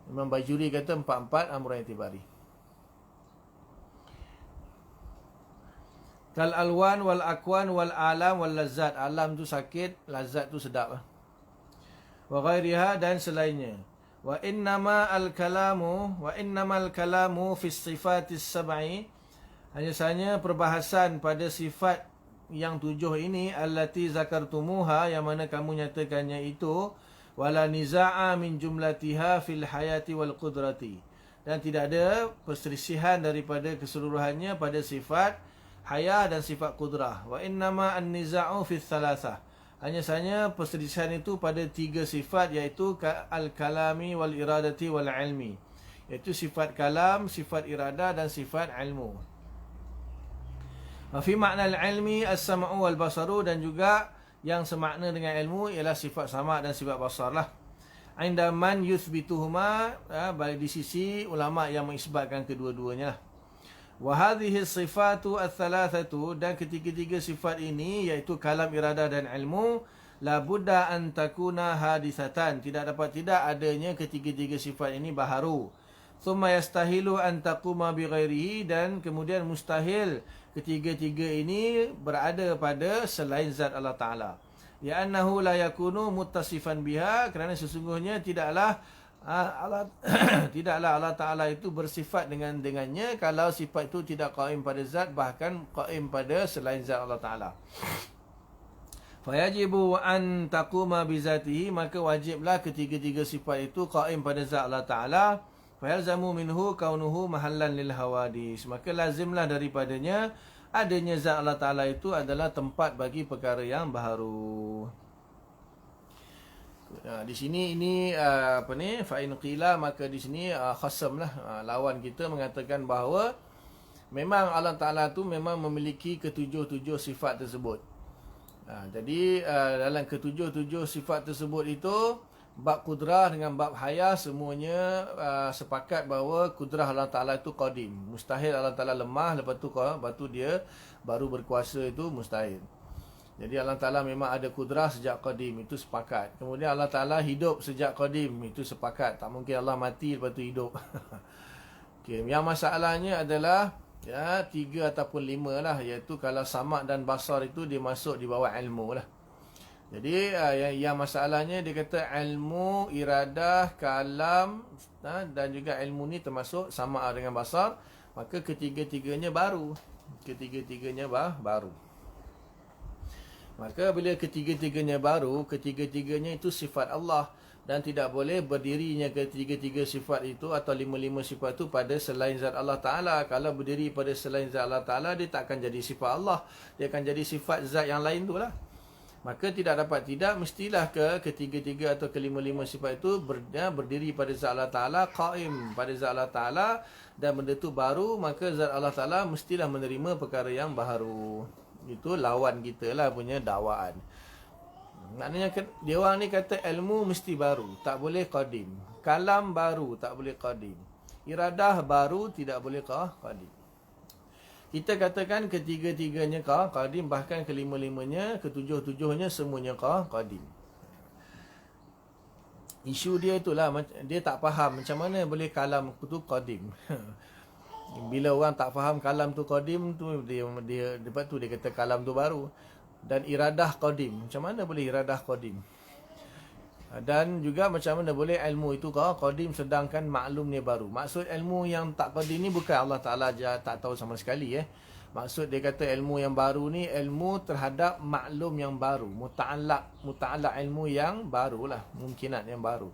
Imam Bajuri kata 4 amrun i'tibari. Kal alwan wal akwan wal alam wal lazat. Alam tu sakit, lazat tu sedap lah. Wa ghairiha, dan selainnya. Wa innamal kalamu fi sifatis sab'i. Hanya sahaja perbahasan pada sifat yang 7 ini, allati zakartumuha, yang mana kamu nyatakannya itu, wala niza'a min jumlatiha fil hayati wal qudrati. Dan tidak ada perselisihan daripada keseluruhannya pada sifat haya dan sifat qudrah. Wa innama an-niza'u fi thalathah. Hanya sahaja perselisihan itu pada 3 sifat, iaitu al-kalami wal iradati wal ilmi. Iaitu sifat kalam, sifat iradah dan sifat ilmu. Wa fi makna al-ilmi as-sam'u wal basaru, dan juga yang semakna dengan ilmu ialah sifat sama' dan sifat basar lah. Inda man yuthbituhuma, di sisi ulama yang mengisbatkan kedua-duanya lah. Wa hadhihi sifatu ats-tsalatsatu, dan ketiga-tiga sifat ini iaitu kalam, iradah dan ilmu, la budda an takuna hadisatan, tidak adanya ketiga-tiga sifat ini baharu. Thumma yastahilu an taquma bi ghairihi, dan kemudian mustahil ketiga-tiga ini berada pada selain zat Allah Taala. Ya annahu la yakunu muttasifan biha, kerana sesungguhnya tidaklah Allah Ta'ala itu bersifat dengannya kalau sifat itu tidak qaim pada zat, bahkan qaim pada selain zat Allah Ta'ala. Fayajibu an taquma bizatihi, maka wajiblah ketiga-tiga sifat itu qaim pada zat Allah Ta'ala. Fayalzamu minhu kaunuhu mahallan lil hawadis, maka lazimlah daripadanya adanya zat Allah Ta'ala itu adalah tempat bagi perkara yang baharu. Di sini ini fa in qila, maka di sini khasam lah, lawan kita mengatakan bahawa memang Allah Taala tu memang memiliki ketujuh-tujuh sifat tersebut. Jadi dalam ketujuh-tujuh sifat tersebut itu, bab kudrah dengan bab haya semuanya sepakat bahawa kudrah Allah Taala itu qadim. Mustahil Allah Taala lemah lepas tu dia baru berkuasa, itu mustahil. Jadi Allah Ta'ala memang ada kudrah sejak qadim, itu sepakat. Kemudian Allah Ta'ala hidup sejak qadim, itu sepakat. Tak mungkin Allah mati lepas tu hidup. Okay. Yang masalahnya adalah 3 ataupun 5 lah, iaitu kalau samak dan basar itu dia masuk di bawah ilmu lah. Jadi yang masalahnya dia kata ilmu, iradah, kalam dan juga ilmu ni termasuk samak dengan basar, maka ketiga-tiganya baru. Baru. Maka bila ketiga-tiganya baru, ketiga-tiganya itu sifat Allah, dan tidak boleh berdirinya ketiga-tiga sifat itu atau 5 sifat itu pada selain zat Allah Ta'ala. Kalau berdiri pada selain zat Allah Ta'ala, dia tak akan jadi sifat Allah, dia akan jadi sifat zat yang lain tu lah. Maka mestilah ketiga-tiga atau kelima-lima sifat itu berdiri pada zat Allah Ta'ala, qaim pada zat Allah Ta'ala, dan benda tu baru, maka zat Allah Ta'ala mestilah menerima perkara yang baharu. Itu lawan kita lah punya dakwaan. Maknanya dia orang ni kata ilmu mesti baru, tak boleh qadim. Kalam baru, tak boleh qadim. Iradah baru, tidak boleh qadim. Kita katakan ketiga-tiganya qadim, bahkan kelima-limanya, ketujuh-tujuhnya semuanya qadim. Isu dia itulah, dia tak faham macam mana boleh kalam tu qadim. Bila orang tak faham kalam tu qadim tu, dia lepas tu dia kata kalam tu baru. Dan iradah qadim, macam mana boleh iradah qadim? Dan juga macam mana boleh ilmu itu qadim sedangkan maklum ni baru? Maksud ilmu yang tak qadim ni bukan Allah Ta'ala tak tahu sama sekali. Maksud dia kata ilmu yang baru ni ilmu terhadap maklum yang baru, muta'allaq ilmu yang barulah, mungkinat yang baru.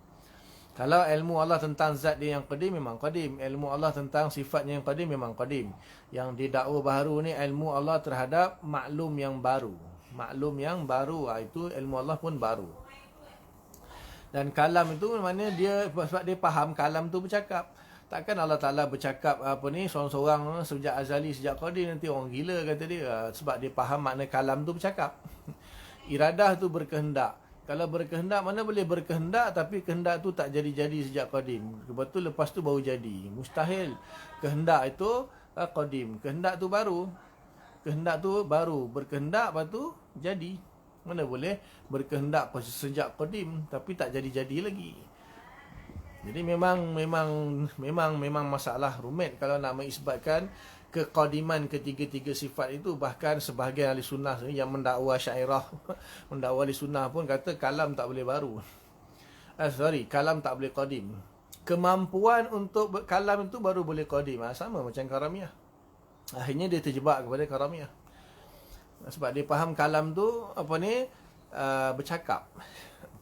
Kalau ilmu Allah tentang zat dia yang qadim, memang qadim. Ilmu Allah tentang sifatnya yang qadim, memang qadim. Yang didakwa baru ni ilmu Allah terhadap maklum yang baru. Itu ilmu Allah pun baru. Dan kalam itu mana sebab dia faham kalam tu bercakap. Takkan Allah Ta'ala bercakap seorang-seorang sejak azali, sejak qadim, nanti orang gila kata dia. Sebab dia faham makna kalam tu bercakap. Iradah tu berkehendak. Kalau berkehendak, mana boleh berkehendak tapi kehendak tu tak jadi-jadi sejak qadim. Lepas tu baru jadi. Mustahil. Kehendak itu qadim. Kehendak tu baru. Berkehendak lepas tu jadi. Mana boleh berkehendak sejak qadim tapi tak jadi-jadi lagi. Jadi memang masalah rumit kalau nak mengisbatkan kekadiman ketiga-tiga sifat itu. Bahkan sebahagian ahli sunnah yang mendakwa Syairah, mendakwa ahli sunnah pun kata kalam tak boleh baru. Kalam tak boleh qadim. Kemampuan untuk kalam itu baru boleh qadim. Sama macam Karamiyah. Akhirnya dia terjebak kepada Karamiyah. Sebab dia faham kalam tu bercakap.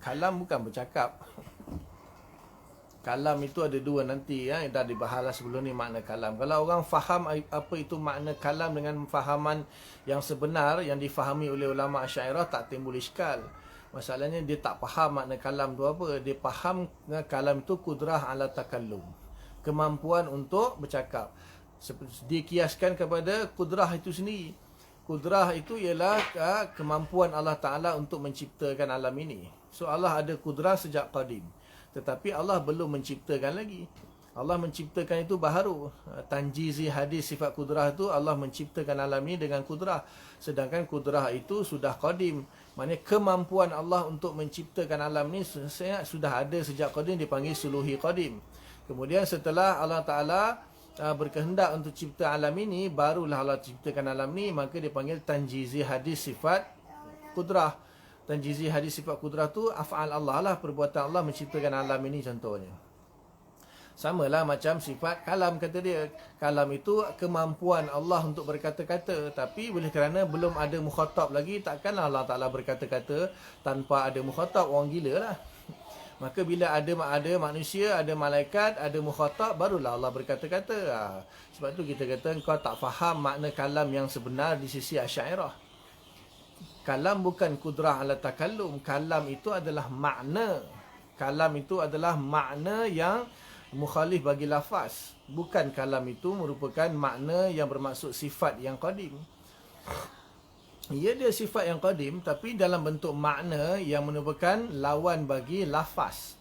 Kalam bukan bercakap. Kalam itu ada dua nanti ya, dah dibahas sebelum ni makna kalam. Kalau orang faham apa itu makna kalam dengan fahaman yang sebenar yang difahami oleh ulama Asy'ariyah, tak timbul iskal. Masalahnya dia tak faham makna kalam tu apa. Dia faham kalam itu kudrah ala takallum, kemampuan untuk bercakap. Dikiaskan kepada kudrah itu sendiri. Kudrah itu ialah kemampuan Allah Ta'ala untuk menciptakan alam ini. So Allah ada kudrah sejak qadim, tetapi Allah belum menciptakan lagi. Allah menciptakan itu baharu. Tanjizi hadis sifat kudrah itu Allah menciptakan alam ini dengan kudrah. Sedangkan kudrah itu sudah qadim. Maksudnya kemampuan Allah untuk menciptakan alam ini sudah ada sejak qadim, dipanggil suluhi qadim. Kemudian setelah Allah Ta'ala berkehendak untuk cipta alam ini, barulah Allah ciptakan alam ini, maka dipanggil tanjizi hadis sifat kudrah. Tanjizi hadis sifat kudrah tu af'al Allah lah, perbuatan Allah menciptakan alam ini contohnya. Samalah macam sifat kalam, kata dia. Kalam itu kemampuan Allah untuk berkata-kata. Tapi oleh kerana belum ada mukhatab lagi, takkanlah Allah Ta'ala berkata-kata tanpa ada mukhatab. Orang gila lah. Maka bila ada manusia, ada malaikat, ada mukhatab, barulah Allah berkata-kata. Sebab tu kita kata kau tak faham makna kalam yang sebenar di sisi Asy'ariyah. Kalam bukan kudrah ala takallum. Kalam itu adalah makna. Kalam itu adalah makna yang mukhalif bagi lafaz. Bukan kalam itu merupakan makna yang bermaksud sifat yang qadim. Ia dia sifat yang qadim, tapi dalam bentuk makna yang merupakan lawan bagi lafaz.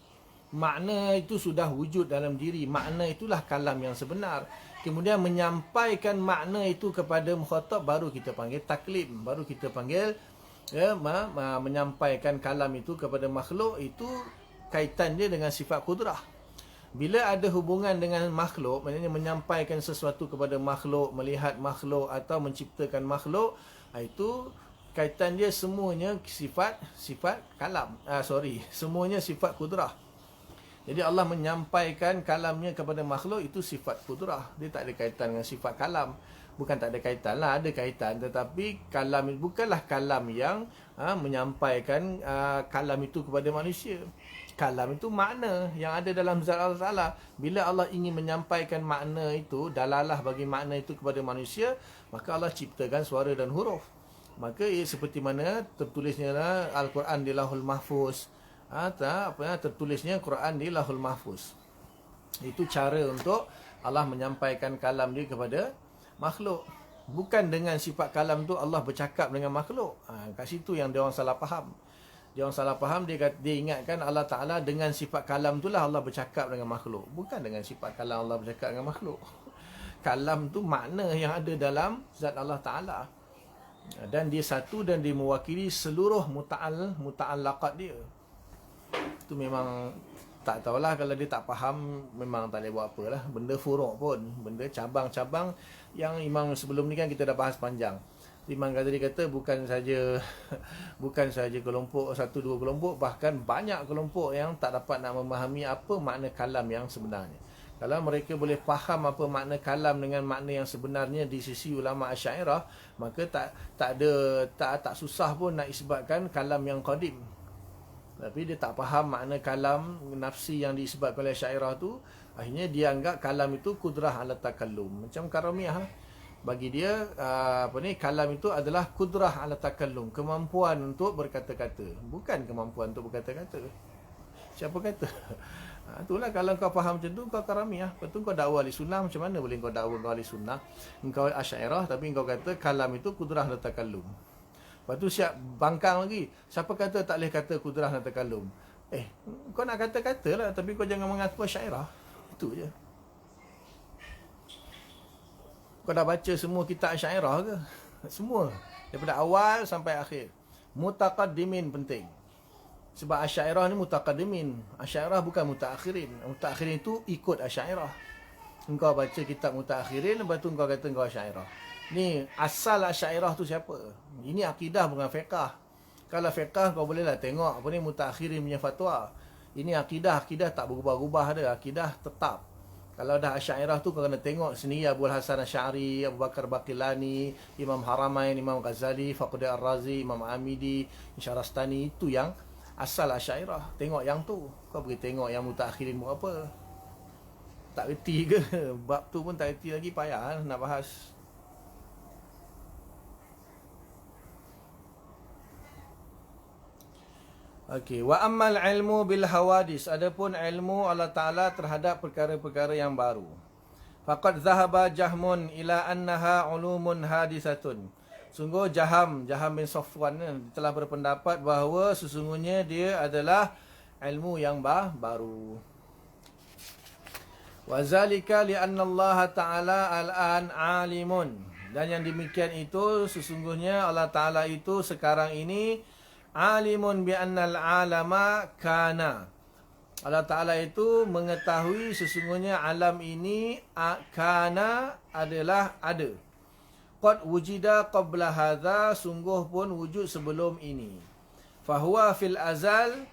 Makna itu sudah wujud dalam diri. Makna itulah kalam yang sebenar. Kemudian menyampaikan makna itu kepada mukhatab, baru kita panggil taklim. Baru kita panggil menyampaikan kalam itu kepada makhluk. Itu kaitan dia dengan sifat kudrah. Bila ada hubungan dengan makhluk, maknanya menyampaikan sesuatu kepada makhluk, melihat makhluk atau menciptakan makhluk, itu kaitan dia semuanya sifat kalam. Semuanya sifat kudrah. Jadi Allah menyampaikan kalamnya kepada makhluk, itu sifat kudrah. Dia tak ada kaitan dengan sifat kalam. Bukan tak ada kaitan lah, ada kaitan. Tetapi kalam bukanlah kalam yang menyampaikan kalam itu kepada manusia. Kalam itu makna yang ada dalam zat Allah Ta'ala. Bila Allah ingin menyampaikan makna itu, dalalah bagi makna itu kepada manusia, maka Allah ciptakan suara dan huruf. Maka seperti mana tertulisnya Al-Quran di Lauhul Mahfuz, tertulisnya Quran di Lauhul Mahfuz. Itu cara untuk Allah menyampaikan kalam dia kepada makhluk. Bukan dengan sifat kalam tu Allah bercakap dengan makhluk. Kat situ yang dia orang salah faham. Dia orang salah faham, dia ingatkan Allah Ta'ala dengan sifat kalam itulah Allah bercakap dengan makhluk. Bukan dengan sifat kalam Allah bercakap dengan makhluk. Kalam tu makna yang ada dalam zat Allah Ta'ala. Dan dia satu dan dia mewakili seluruh muta'allaqat dia. Itu memang tak tahulah, kalau dia tak faham memang tak boleh buat apa lah. Benda furuk pun, benda cabang-cabang yang Imam sebelum ni kan kita dah bahas panjang. Imam Ghazali kata bukan saja kelompok, satu dua kelompok, bahkan banyak kelompok yang tak dapat nak memahami apa makna kalam yang sebenarnya. Kalau mereka boleh faham apa makna kalam dengan makna yang sebenarnya di sisi ulama Asy'ariyah, maka tak susah pun nak isbatkan kalam yang qadim. Tapi dia tak faham makna kalam nafsi yang disebabkan oleh Asy'ariyah tu, akhirnya dia anggap kalam itu kudrah ala takallum. Macam Karamiyah, bagi dia kalam itu adalah kudrah ala takallum, kemampuan untuk berkata-kata, bukan kemampuan untuk berkata-kata. Siapa kata? Itulah kalau kau faham macam tu, kau Karamiyah. Lepas tu kau dakwa ahli sunnah. Macam mana boleh kau dakwa ahli sunnah? Engkau Asy'ariyah tapi kau kata kalam itu kudrah ala takallum. Lepas tu siap bangkang lagi. Siapa kata tak boleh kata kudrah ala takallum? Kau nak kata-kata lah, tapi kau jangan mengaku Asy'ariyah. Itu je. Kau dah baca semua kitab Asy'ariyah ke? Semua. Daripada awal sampai akhir. Mutaqaddimin penting. Sebab Asy'ariyah ni mutaqaddimin. Asy'ariyah bukan mutaakhirin. Mutaakhirin itu ikut Asy'ariyah. Engkau baca kitab mutaakhirin, lepas tu engkau kata engkau Asy'ariyah. Ni asal Asy'ariyah tu siapa? Ini akidah bukan fiqah. Kalau fiqah kau bolehlah tengok apa ni mutaakhirin punya fatwa. Ini akidah tak berubah-ubah ada. Akidah tetap. Kalau dah Asy'ariyah tu kau kena tengok sendiri Abu Hasan Asy'ari, Abu Bakar Baqillani, Imam Haramain, Imam Ghazali, Fakhruddin Ar-Razi, Imam Amidi, Syarastani, itu yang asal Asy'ariyah. Tengok yang tu. Kau pergi tengok yang mutaakhirin buat apa. Tak reti ke? Bab tu pun tak reti lagi, payah nak bahas. Okey, wa ammal ilmu bil hawadis, adapun ilmu Allah Taala terhadap perkara-perkara yang baru. Faqad zahaba Jahmun ila annaha ulumun hadisatun. Sungguh Jaham bin Safwan telah berpendapat bahawa sesungguhnya dia adalah ilmu yang baru. Wa zalika li anna Allah Taala al-an alimun. Dan yang demikian itu sesungguhnya Allah Taala itu sekarang ini alimun bi annal alama kana. Allah Ta'ala itu mengetahui sesungguhnya alam ini kana adalah ada. Qad wujida qabla hadza, sungguh pun wujud sebelum ini. Fahuwa fil azal,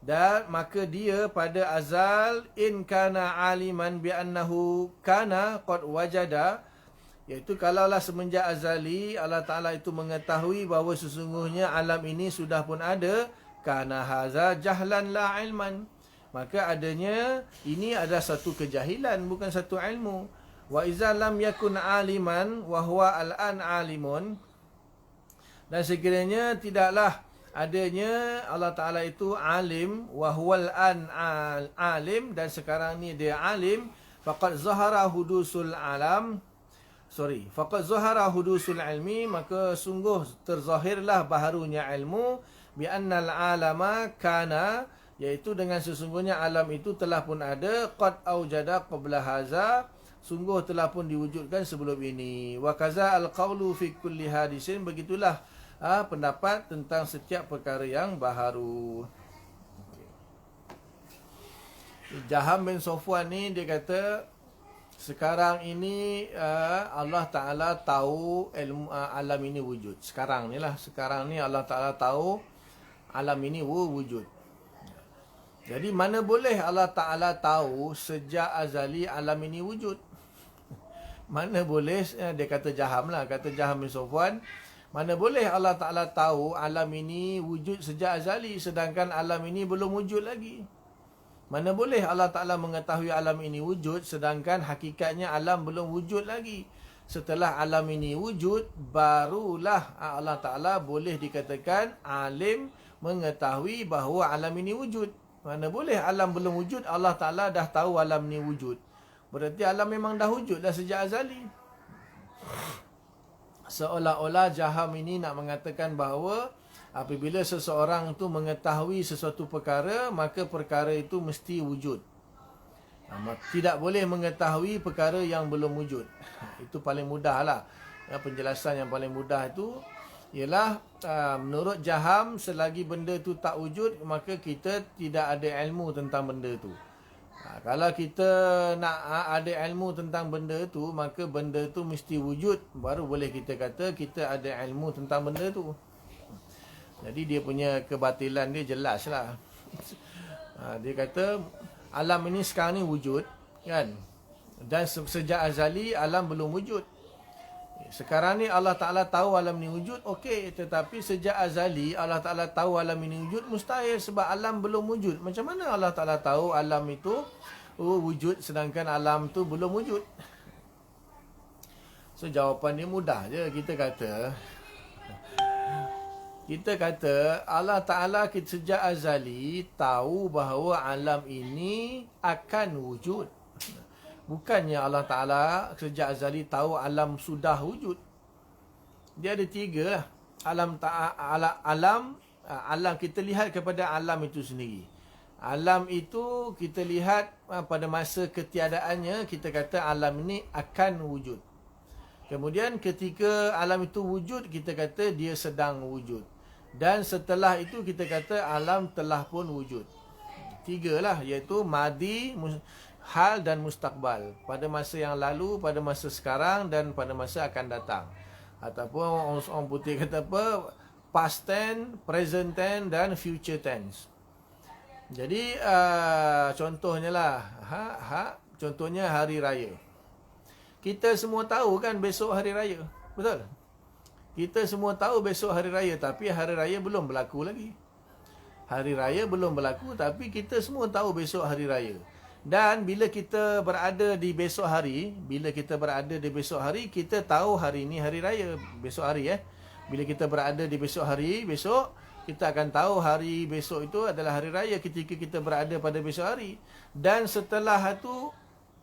dan maka dia pada azal, in kana aliman bi annahu kana qad wajada, iaitu kalaulah semenjak azali Allah Ta'ala itu mengetahui bahawa sesungguhnya alam ini sudah pun ada, kana haza jahlan la ilman, maka adanya ini adalah satu kejahilan, bukan satu ilmu. Wa iza lam yakun aliman wa huwa al-an alimun, dan sekiranya tidaklah adanya Allah Ta'ala itu alim, wa huwa al-an alim, dan sekarang ni dia alim, faqad zahara hudusul alam, faqad zahara hudusul ilmi, maka sungguh terzahirlah baharunya ilmu, bi annal alama kana, iaitu dengan sesungguhnya alam itu telah pun ada, qad aujada qabla haza, sungguh telah pun diwujudkan sebelum ini. Wa kaza al-qawlu fi kulli hadisin, begitulah pendapat tentang setiap perkara yang baharu. Jaham bin Safwan ni dia kata sekarang ini Allah Ta'ala tahu ilmu, alam ini wujud. Sekarang ni Allah Ta'ala tahu alam ini wujud. Jadi mana boleh Allah Ta'ala tahu sejak azali alam ini wujud? Mana boleh, dia kata Jaham bin Safwan, mana boleh Allah Ta'ala tahu alam ini wujud sejak azali sedangkan alam ini belum wujud lagi? Mana boleh Allah Ta'ala mengetahui alam ini wujud sedangkan hakikatnya alam belum wujud lagi? Setelah alam ini wujud, barulah Allah Ta'ala boleh dikatakan alim mengetahui bahawa alam ini wujud. Mana boleh alam belum wujud, Allah Ta'ala dah tahu alam ini wujud. Berarti alam memang dah wujud dah sejak azali. Seolah-olah Jaham ini nak mengatakan bahawa apabila seseorang itu mengetahui sesuatu perkara, maka perkara itu mesti wujud. Tidak boleh mengetahui perkara yang belum wujud. Itu paling mudah lah. Penjelasan yang paling mudah itu ialah menurut Jaham, selagi benda itu tak wujud, maka kita tidak ada ilmu tentang benda itu. Kalau kita nak ada ilmu tentang benda itu, maka benda itu mesti wujud, baru boleh kita kata kita ada ilmu tentang benda itu. Jadi dia punya kebatilan dia jelas lah. Dia kata alam ini sekarang ni wujud, kan? Dan sejak azali alam belum wujud. Sekarang ni Allah Ta'ala tahu alam ni wujud, okey. Tetapi sejak azali Allah Ta'ala tahu alam ini wujud, mustahil, sebab alam belum wujud. Macam mana Allah Ta'ala tahu alam itu wujud sedangkan alam tu belum wujud? So jawapan dia mudah je. Kita kata Allah Ta'ala sejak azali tahu bahawa alam ini akan wujud. Bukannya Allah Ta'ala sejak azali tahu alam sudah wujud. Dia ada tiga lah. Alam kita lihat kepada alam itu sendiri. Alam itu kita lihat pada masa ketiadaannya, kita kata alam ini akan wujud. Kemudian ketika alam itu wujud, kita kata dia sedang wujud. Dan setelah itu kita kata alam telah pun wujud. Tiga lah, iaitu madi, hal dan mustakbal. Pada masa yang lalu, pada masa sekarang dan pada masa akan datang. Ataupun orang putih kata apa? Past tense, present tense dan future tense. Jadi contohnya lah, contohnya hari raya. Kita semua tahu kan besok hari raya, betul? Kita semua tahu besok hari raya, tapi hari raya belum berlaku lagi. Hari raya belum berlaku, tapi kita semua tahu besok hari raya. Dan bila kita berada di besok hari, kita tahu hari ini hari raya, besok hari Bila kita berada di besok hari, besok kita akan tahu hari besok itu adalah hari raya ketika kita berada pada besok hari. Dan setelah itu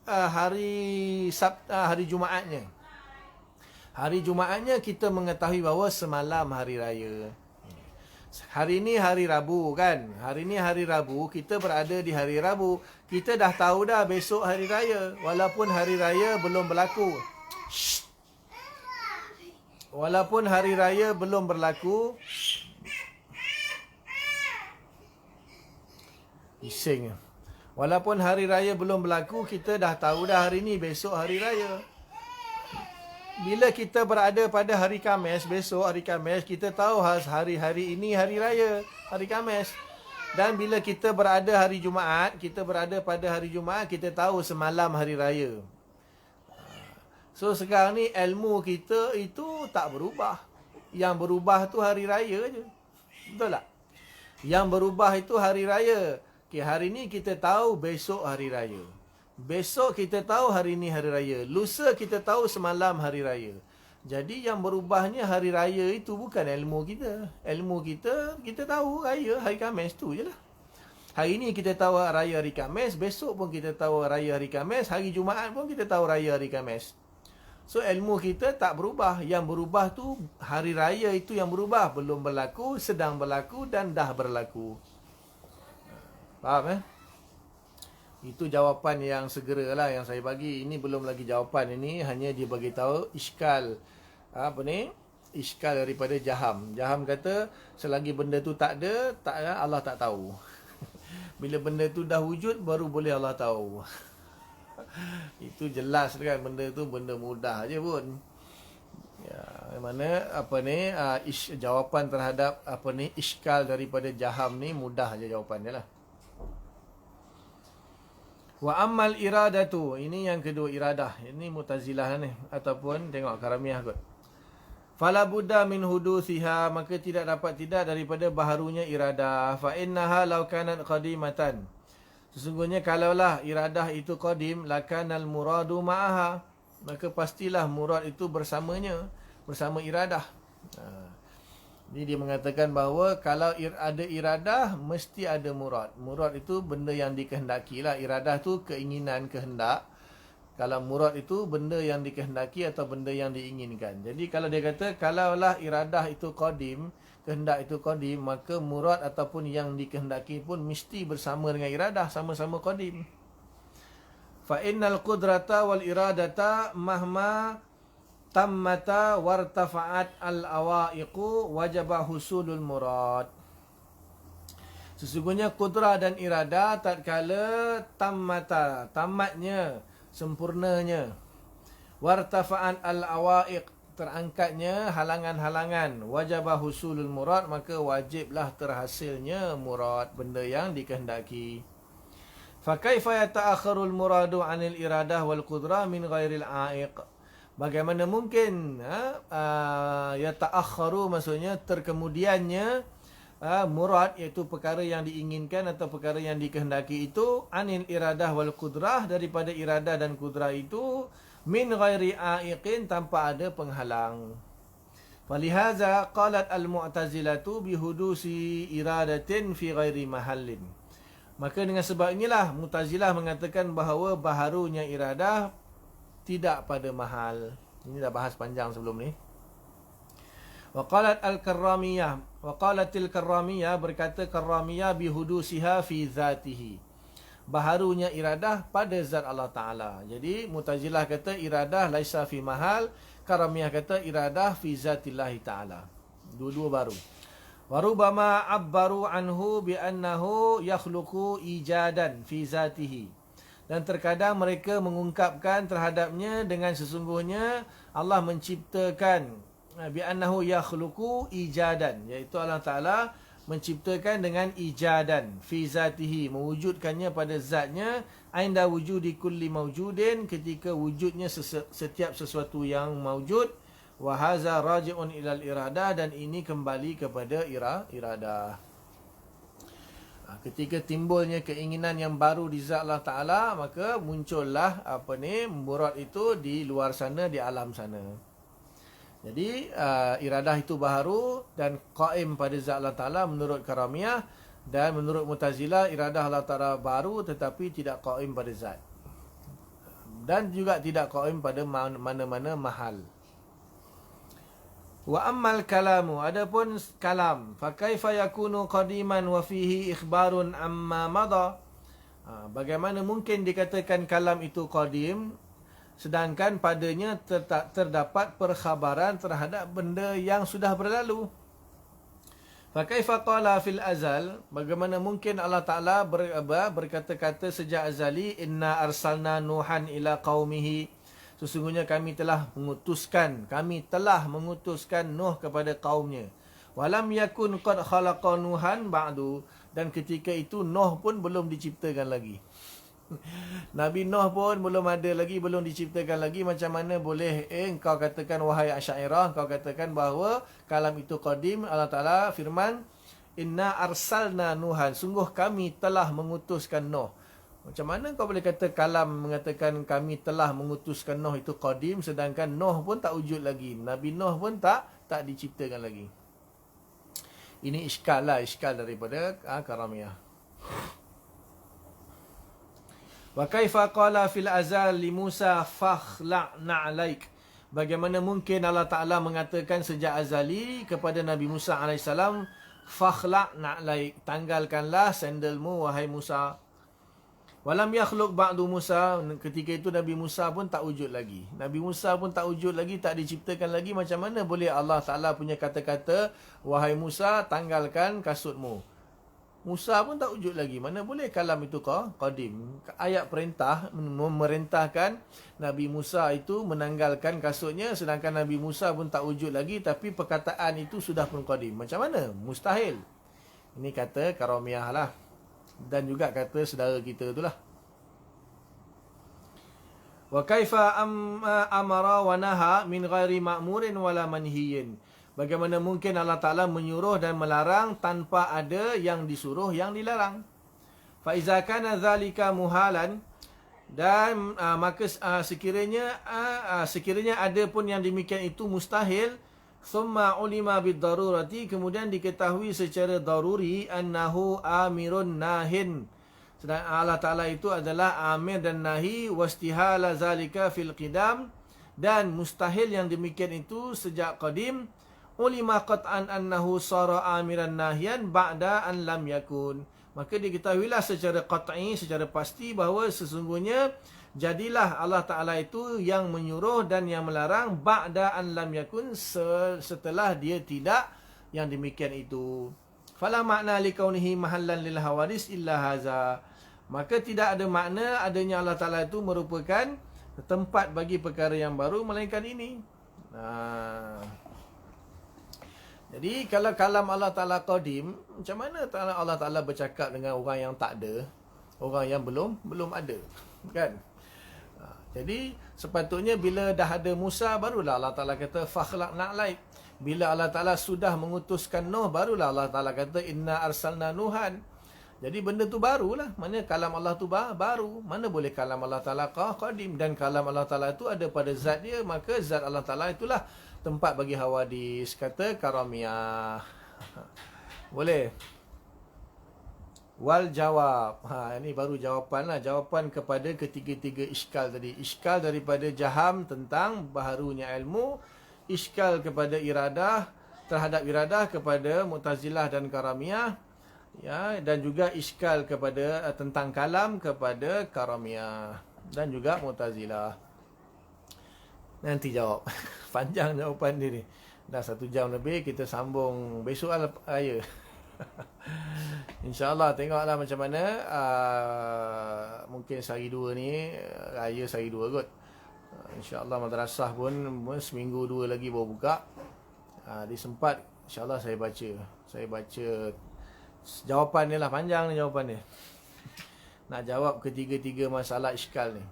hari Jumaatnya. Hari Jumaatnya kita mengetahui bahawa semalam hari raya. Hari ini hari Rabu kan. Hari ini hari Rabu, kita berada di hari Rabu. Kita dah tahu dah besok hari raya. Walaupun hari raya belum berlaku. Walaupun hari raya belum berlaku. Bising. Walaupun hari raya belum berlaku, kita dah tahu dah hari ni besok hari raya. Bila kita berada pada hari Khamis, besok hari Khamis, kita tahu hari ini hari raya, hari Khamis. Dan bila kita berada hari Jumaat, kita tahu semalam hari raya. So sekarang ni ilmu kita itu tak berubah. Yang berubah tu hari raya je. Betul tak? Yang berubah itu hari raya. Okay, hari ni kita tahu besok hari raya. Besok kita tahu hari ni hari raya. Lusa kita tahu semalam hari raya. Jadi yang berubahnya hari raya itu bukan ilmu kita. Ilmu kita tahu raya hari Khamis tu je lah. Hari ni kita tahu raya hari Khamis. Besok pun kita tahu raya hari Khamis. Hari Jumaat pun kita tahu raya hari Khamis. So ilmu kita tak berubah. Yang berubah tu hari raya itu yang berubah. Belum berlaku, sedang berlaku dan dah berlaku. Faham Itu jawapan yang segera lah yang saya bagi. Ini belum lagi jawapan. Ini hanya dia bagi tahu iskal. Iskal daripada Jaham. Jaham kata selagi benda tu tak ada, Allah tak tahu. Bila benda tu dah wujud, baru boleh Allah tahu. Itu jelas kan, benda tu benda mudah je pun. Ya, mana jawapan terhadap iskal daripada Jaham ni mudah je jawapannya lah. Wa ammal iradatu, ini yang kedua iradah. Ini Mu'tazilah ni ataupun tengok Karamiyah kot. Fala budda min huduthiha, maka tidak daripada baharunya iradah. Fa innaha law kanat qadimatan. Sesungguhnya kalaulah iradah itu qadim, lakanal muradu ma'aha, maka pastilah murad itu bersama iradah. Jadi dia mengatakan bahawa kalau ada iradah, mesti ada murad. Murad itu benda yang dikehendaki lah. Iradah tu keinginan, kehendak. Kalau murad itu benda yang dikehendaki atau benda yang diinginkan. Jadi kalau dia kata, kalaulah iradah itu qadim, kehendak itu qadim, maka murad ataupun yang dikehendaki pun mesti bersama dengan iradah, sama-sama qadim. Fa innal qudrata wal iradata mahma tammata wartafa'at al-awaiqu wajaba husulul murad. Sesungguhnya kudrah dan irada tatkala tamatnya, sempurnanya, wartafa'at al-awaiq, terangkatnya halangan-halangan, wajaba husulul murad, maka wajiblah terhasilnya murad, benda yang dikehendaki. Fa kaifa yata'akharul muradu 'anil iradah wal qudrah min ghairil aiq? Bagaimana mungkin yata'akharu, maksudnya terkemudiannya murad, iaitu perkara yang diinginkan atau perkara yang dikehendaki itu, anil iradah wal qudrah, daripada iradah dan kudrah itu, min ghairi aiqin, tanpa ada penghalang. Falihaza qalat al-mu'tazilatu bihudusi iradatin fi ghairi mahallin. Maka dengan sebab inilah Mu'tazilah mengatakan bahawa baharunya iradah tidak pada mahal. Ini dah bahas panjang sebelum ni. Wa qalat al-Karramiyah, wa qalatil Karramiyah, berkata Karramiyah, bihudusiha fi zatihi, baharunya iradah pada zat Allah Ta'ala. Jadi Mu'tazilah kata iradah laisa fi mahal, Karramiyah kata iradah fi zatillahi Ta'ala. Dua-dua baru. Wa rubama abbaru anhu bi annahu yakhluqu ijadan fi zatihi. Dan terkadang mereka mengungkapkan terhadapnya dengan sesungguhnya Allah menciptakan, bi'annahu yakhluqu ijadan, iaitu Allah Ta'ala menciptakan dengan ijadan, fi zatihi, mewujudkannya pada zatnya, ainda wujudi kulli mawjudin, ketika wujudnya setiap sesuatu yang mawjud, wa haza raji'un ilal iradah, dan ini kembali kepada iradah. Ketika timbulnya keinginan yang baru di zat Allah Ta'ala, maka muncullah murat itu di luar sana, di alam sana. Jadi iradah itu baharu dan qaim pada zat Allah Ta'ala menurut Karamiyah. Dan menurut Mu'tazilah, iradah Allah Ta'ala baru tetapi tidak qaim pada zat. Dan juga tidak qaim pada mana-mana mahal. Wa ammal kalamu, adapun kalam, fa kaifa yakunu qadiman wa fihi ikhbarun amma madha. Bagaimana mungkin dikatakan kalam itu qadim sedangkan padanya terdapat perkhabaran terhadap benda yang sudah berlalu. Fa kaifa qala fil azal, bagaimana mungkin Allah Taala berkata-kata sejak azali, inna arsalna nuhan ila qaumihi, sesungguhnya kami telah mengutuskan Nuh kepada kaumnya. Walam yakun qad khalaqa Nuhan ba'du, dan ketika itu Nuh pun belum diciptakan lagi. Nabi Nuh pun belum ada lagi, belum diciptakan lagi. Macam mana boleh engkau katakan, wahai Asy'ariyah, engkau katakan bahawa kalam itu qadim? Allah Taala firman, inna arsalna Nuhan, sungguh kami telah mengutuskan Nuh. Macam mana kau boleh kata kalam mengatakan kami telah mengutuskan Nuh itu qadim, sedangkan Nuh pun tak wujud lagi, Nabi Nuh pun tak diciptakan lagi. Ini iskal daripada Karamiyah. Wa kaifa qala fil azal li Musa fakhla'na 'alaik, bagaimana mungkin Allah Ta'ala mengatakan sejak azali kepada Nabi Musa AS, fakhla'na 'alaik, tanggalkanlah sandalmu wahai Musa. Walam yakhluq ba'du Musa, ketika itu Nabi Musa pun tak wujud lagi. Nabi Musa pun tak wujud lagi, tak diciptakan lagi. Macam mana boleh Allah Ta'ala punya kata-kata, wahai Musa, tanggalkan kasutmu? Musa pun tak wujud lagi. Mana boleh kalam itu qadim? Ayat perintah memerintahkan Nabi Musa itu menanggalkan kasutnya, sedangkan Nabi Musa pun tak wujud lagi, tapi perkataan itu sudah pun qadim. Macam mana? Mustahil. Ini kata Karamiyah lah. Dan juga kata saudara kita itulah. Wa kaifa amara wa naha min ghairi ma'murin wala manhiyin, bagaimana mungkin Allah Ta'ala menyuruh dan melarang tanpa ada yang disuruh, yang dilarang. Fa iza kana dzalika muhalan, dan maka sekiranya ada pun yang demikian itu mustahil, summa ulima bid-darurati, kemudian diketahui secara daruri, annahu amirun nahin, sedang Allah Ta'ala itu adalah amir dan nahi, wastihala zalika fil qidam, dan mustahil yang demikian itu sejak qadim, ulima qat'an annahu sara amiran nahian ba'da an lam yakun, maka diketahuilah secara qat'i, secara pasti bahawa sesungguhnya jadilah Allah Ta'ala itu yang menyuruh dan yang melarang ba'da an lam yakun, setelah dia tidak yang demikian itu. Fala makna li kaunihi mahallan lil hawadis illa haza, maka tidak ada makna adanya Allah Ta'ala itu merupakan tempat bagi perkara yang baru melainkan ini. Jadi kalau kalam Allah Ta'ala qadim, macam mana Allah Ta'ala bercakap dengan orang yang tak ada, orang yang belum ada, kan? Jadi sepatutnya bila dah ada Musa, barulah Allah Ta'ala kata fakhla'na 'alaik. Bila Allah Ta'ala sudah mengutuskan Nuh, barulah Allah Ta'ala kata inna arsalna Nuhan. Jadi benda tu barulah. Mana kalam Allah tu baru. Mana boleh kalam Allah Ta'ala qadim. Dan kalam Allah Ta'ala tu ada pada zat dia, maka zat Allah Ta'ala itulah tempat bagi hawadis. Kata Karamiyah. Boleh? Wal jawab. Ini baru jawapan lah. Jawapan kepada ketiga-tiga iskal tadi. Iskal daripada Jaham tentang baharunya ilmu. Iskal kepada iradah, terhadap iradah kepada Mu'tazilah dan Karamiyah. Ya, dan juga iskal kepada tentang kalam kepada Karamiyah dan juga Mu'tazilah. Nanti jawab. Panjang jawapan dia ni. Dah 1 jam lebih, kita sambung besok lah raya. InsyaAllah tengoklah macam mana. Mungkin sehari 2 ni raya sehari 2 kot. InsyaAllah madrasah pun seminggu 2 lagi baru buka. Dia sempat, InsyaAllah saya baca jawapan dia lah. Panjang ni jawapan dia. Nak jawab ketiga-tiga masalah iskal ni.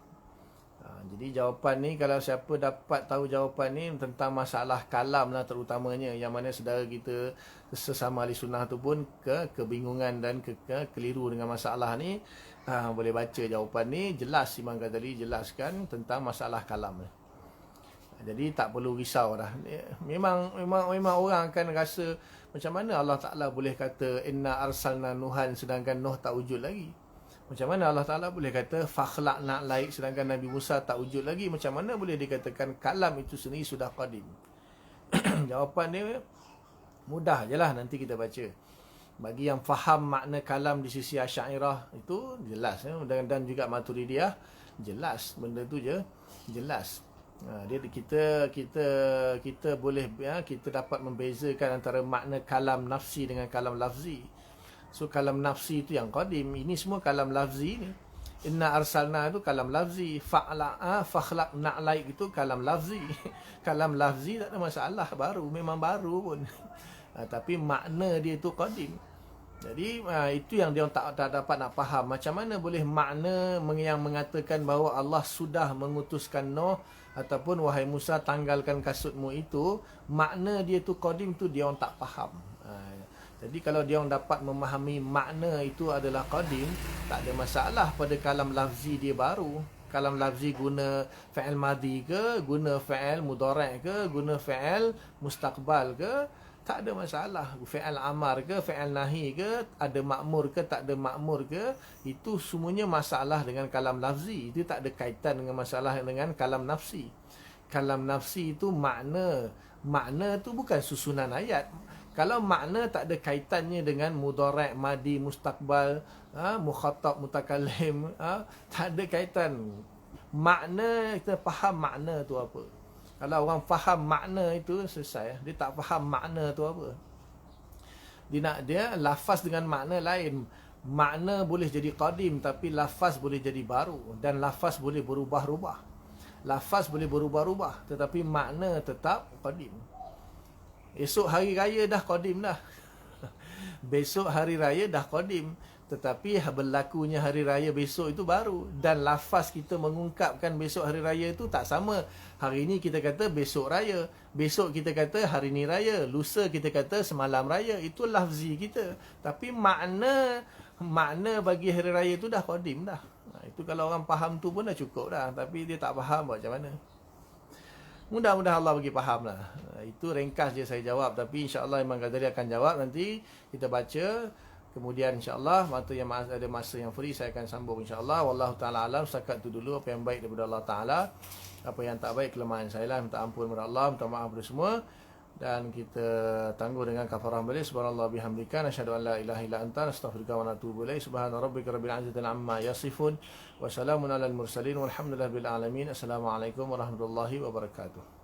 Jadi jawapan ni, kalau siapa dapat tahu jawapan ni tentang masalah kalam lah terutamanya, yang mana saudara kita sesama ahli sunnah tu pun kebingungan dan keliru dengan masalah ni, boleh baca jawapan ni. Jelas Imam Ghazali jelaskan tentang masalah kalam ni. Jadi tak perlu risau dah. Memang orang akan rasa macam mana Allah Ta'ala boleh kata inna arsalna Nuhan sedangkan Nuh tak wujud lagi. Macam mana Allah Ta'ala boleh kata fakhlaqna laik sedangkan Nabi Musa tak wujud lagi. Macam mana boleh dikatakan kalam itu sendiri sudah qadim. Jawapan dia mudah je lah, nanti kita baca. Bagi yang faham makna kalam di sisi Asy'ariyah itu jelas, dan juga Maturidiyah jelas, benda tu je jelas. Dia kita boleh kita dapat membezakan antara makna kalam nafsi dengan kalam lafzi. So kalam nafsi itu yang qadim, ini semua kalam lafzi ni. Inna arsalna itu kalam lafzi, fakhlaqna laik itu kalam lafzi. Kalam lafzi tak ada masalah, baru, memang baru pun. Tapi makna dia itu qadim. Jadi itu yang dia tak dapat nak faham. Macam mana boleh makna yang mengatakan bahawa Allah sudah mengutuskan Nuh ataupun wahai Musa tanggalkan kasutmu itu, makna dia tu qadim tu dia orang tak faham. Jadi kalau dia orang dapat memahami makna itu adalah qadim, tak ada masalah pada kalam lafzi dia baru. Kalam lafzi guna fa'il madhi ke, guna fa'il mudhari' ke, guna fa'il mustaqbal ke, tak ada masalah. Fi'il amar ke, fi'il nahi ke, ada makmur ke, tak ada makmur ke, itu semuanya masalah dengan kalam lafzi. Itu tak ada kaitan dengan masalah dengan kalam nafsi. Kalam nafsi itu makna. Makna tu bukan susunan ayat. Kalau makna tak ada kaitannya dengan mudhari', madi, mustaqbal, mukhatab, mutakallim, tak ada kaitan. Makna, kita faham makna tu apa. Kalau orang faham makna itu, selesai. Dia tak faham makna tu apa. Dia lafaz dengan makna lain. Makna boleh jadi qadim, tapi lafaz boleh jadi baru. Dan lafaz boleh berubah-ubah. Lafaz boleh berubah-ubah, tetapi makna tetap qadim. Esok hari raya dah qadim dah. Besok hari raya dah qadim, tetapi berlakunya hari raya besok itu baru. Dan lafaz kita mengungkapkan besok hari raya itu tak sama. Hari ini kita kata besok raya, besok kita kata hari ni raya, lusa kita kata semalam raya. Itu lafzi kita. Tapi makna bagi hari raya itu dah qadim dah. Itu kalau orang faham tu pun dah cukup dah. Tapi dia tak faham macam mana. Mudah-mudahan Allah bagi faham lah. Itu ringkas je saya jawab. Tapi insyaAllah Imam Ghazali akan jawab nanti. Kita baca. Kemudian insyaAllah yang ada masa yang free saya akan sambung insyaAllah. Wallahu ta'ala alam. Setakat tu dulu apa yang baik daripada Allah Ta'ala. Apa yang tak baik kelemahan saya lah. Minta ampun kepada Allah. Minta maaf kepada semua. Dan kita tangguh dengan kafarah balik. Subhanallah bihamdika. Nasyhadu an la ilaha illa anta. Nastaghfiruka wa natubu ilaik. Subhana rabbika rabbil izzati amma yasifun. Wassalamun alal mursalin. Walhamdulillahi bil alamin. Assalamualaikum warahmatullahi wabarakatuh.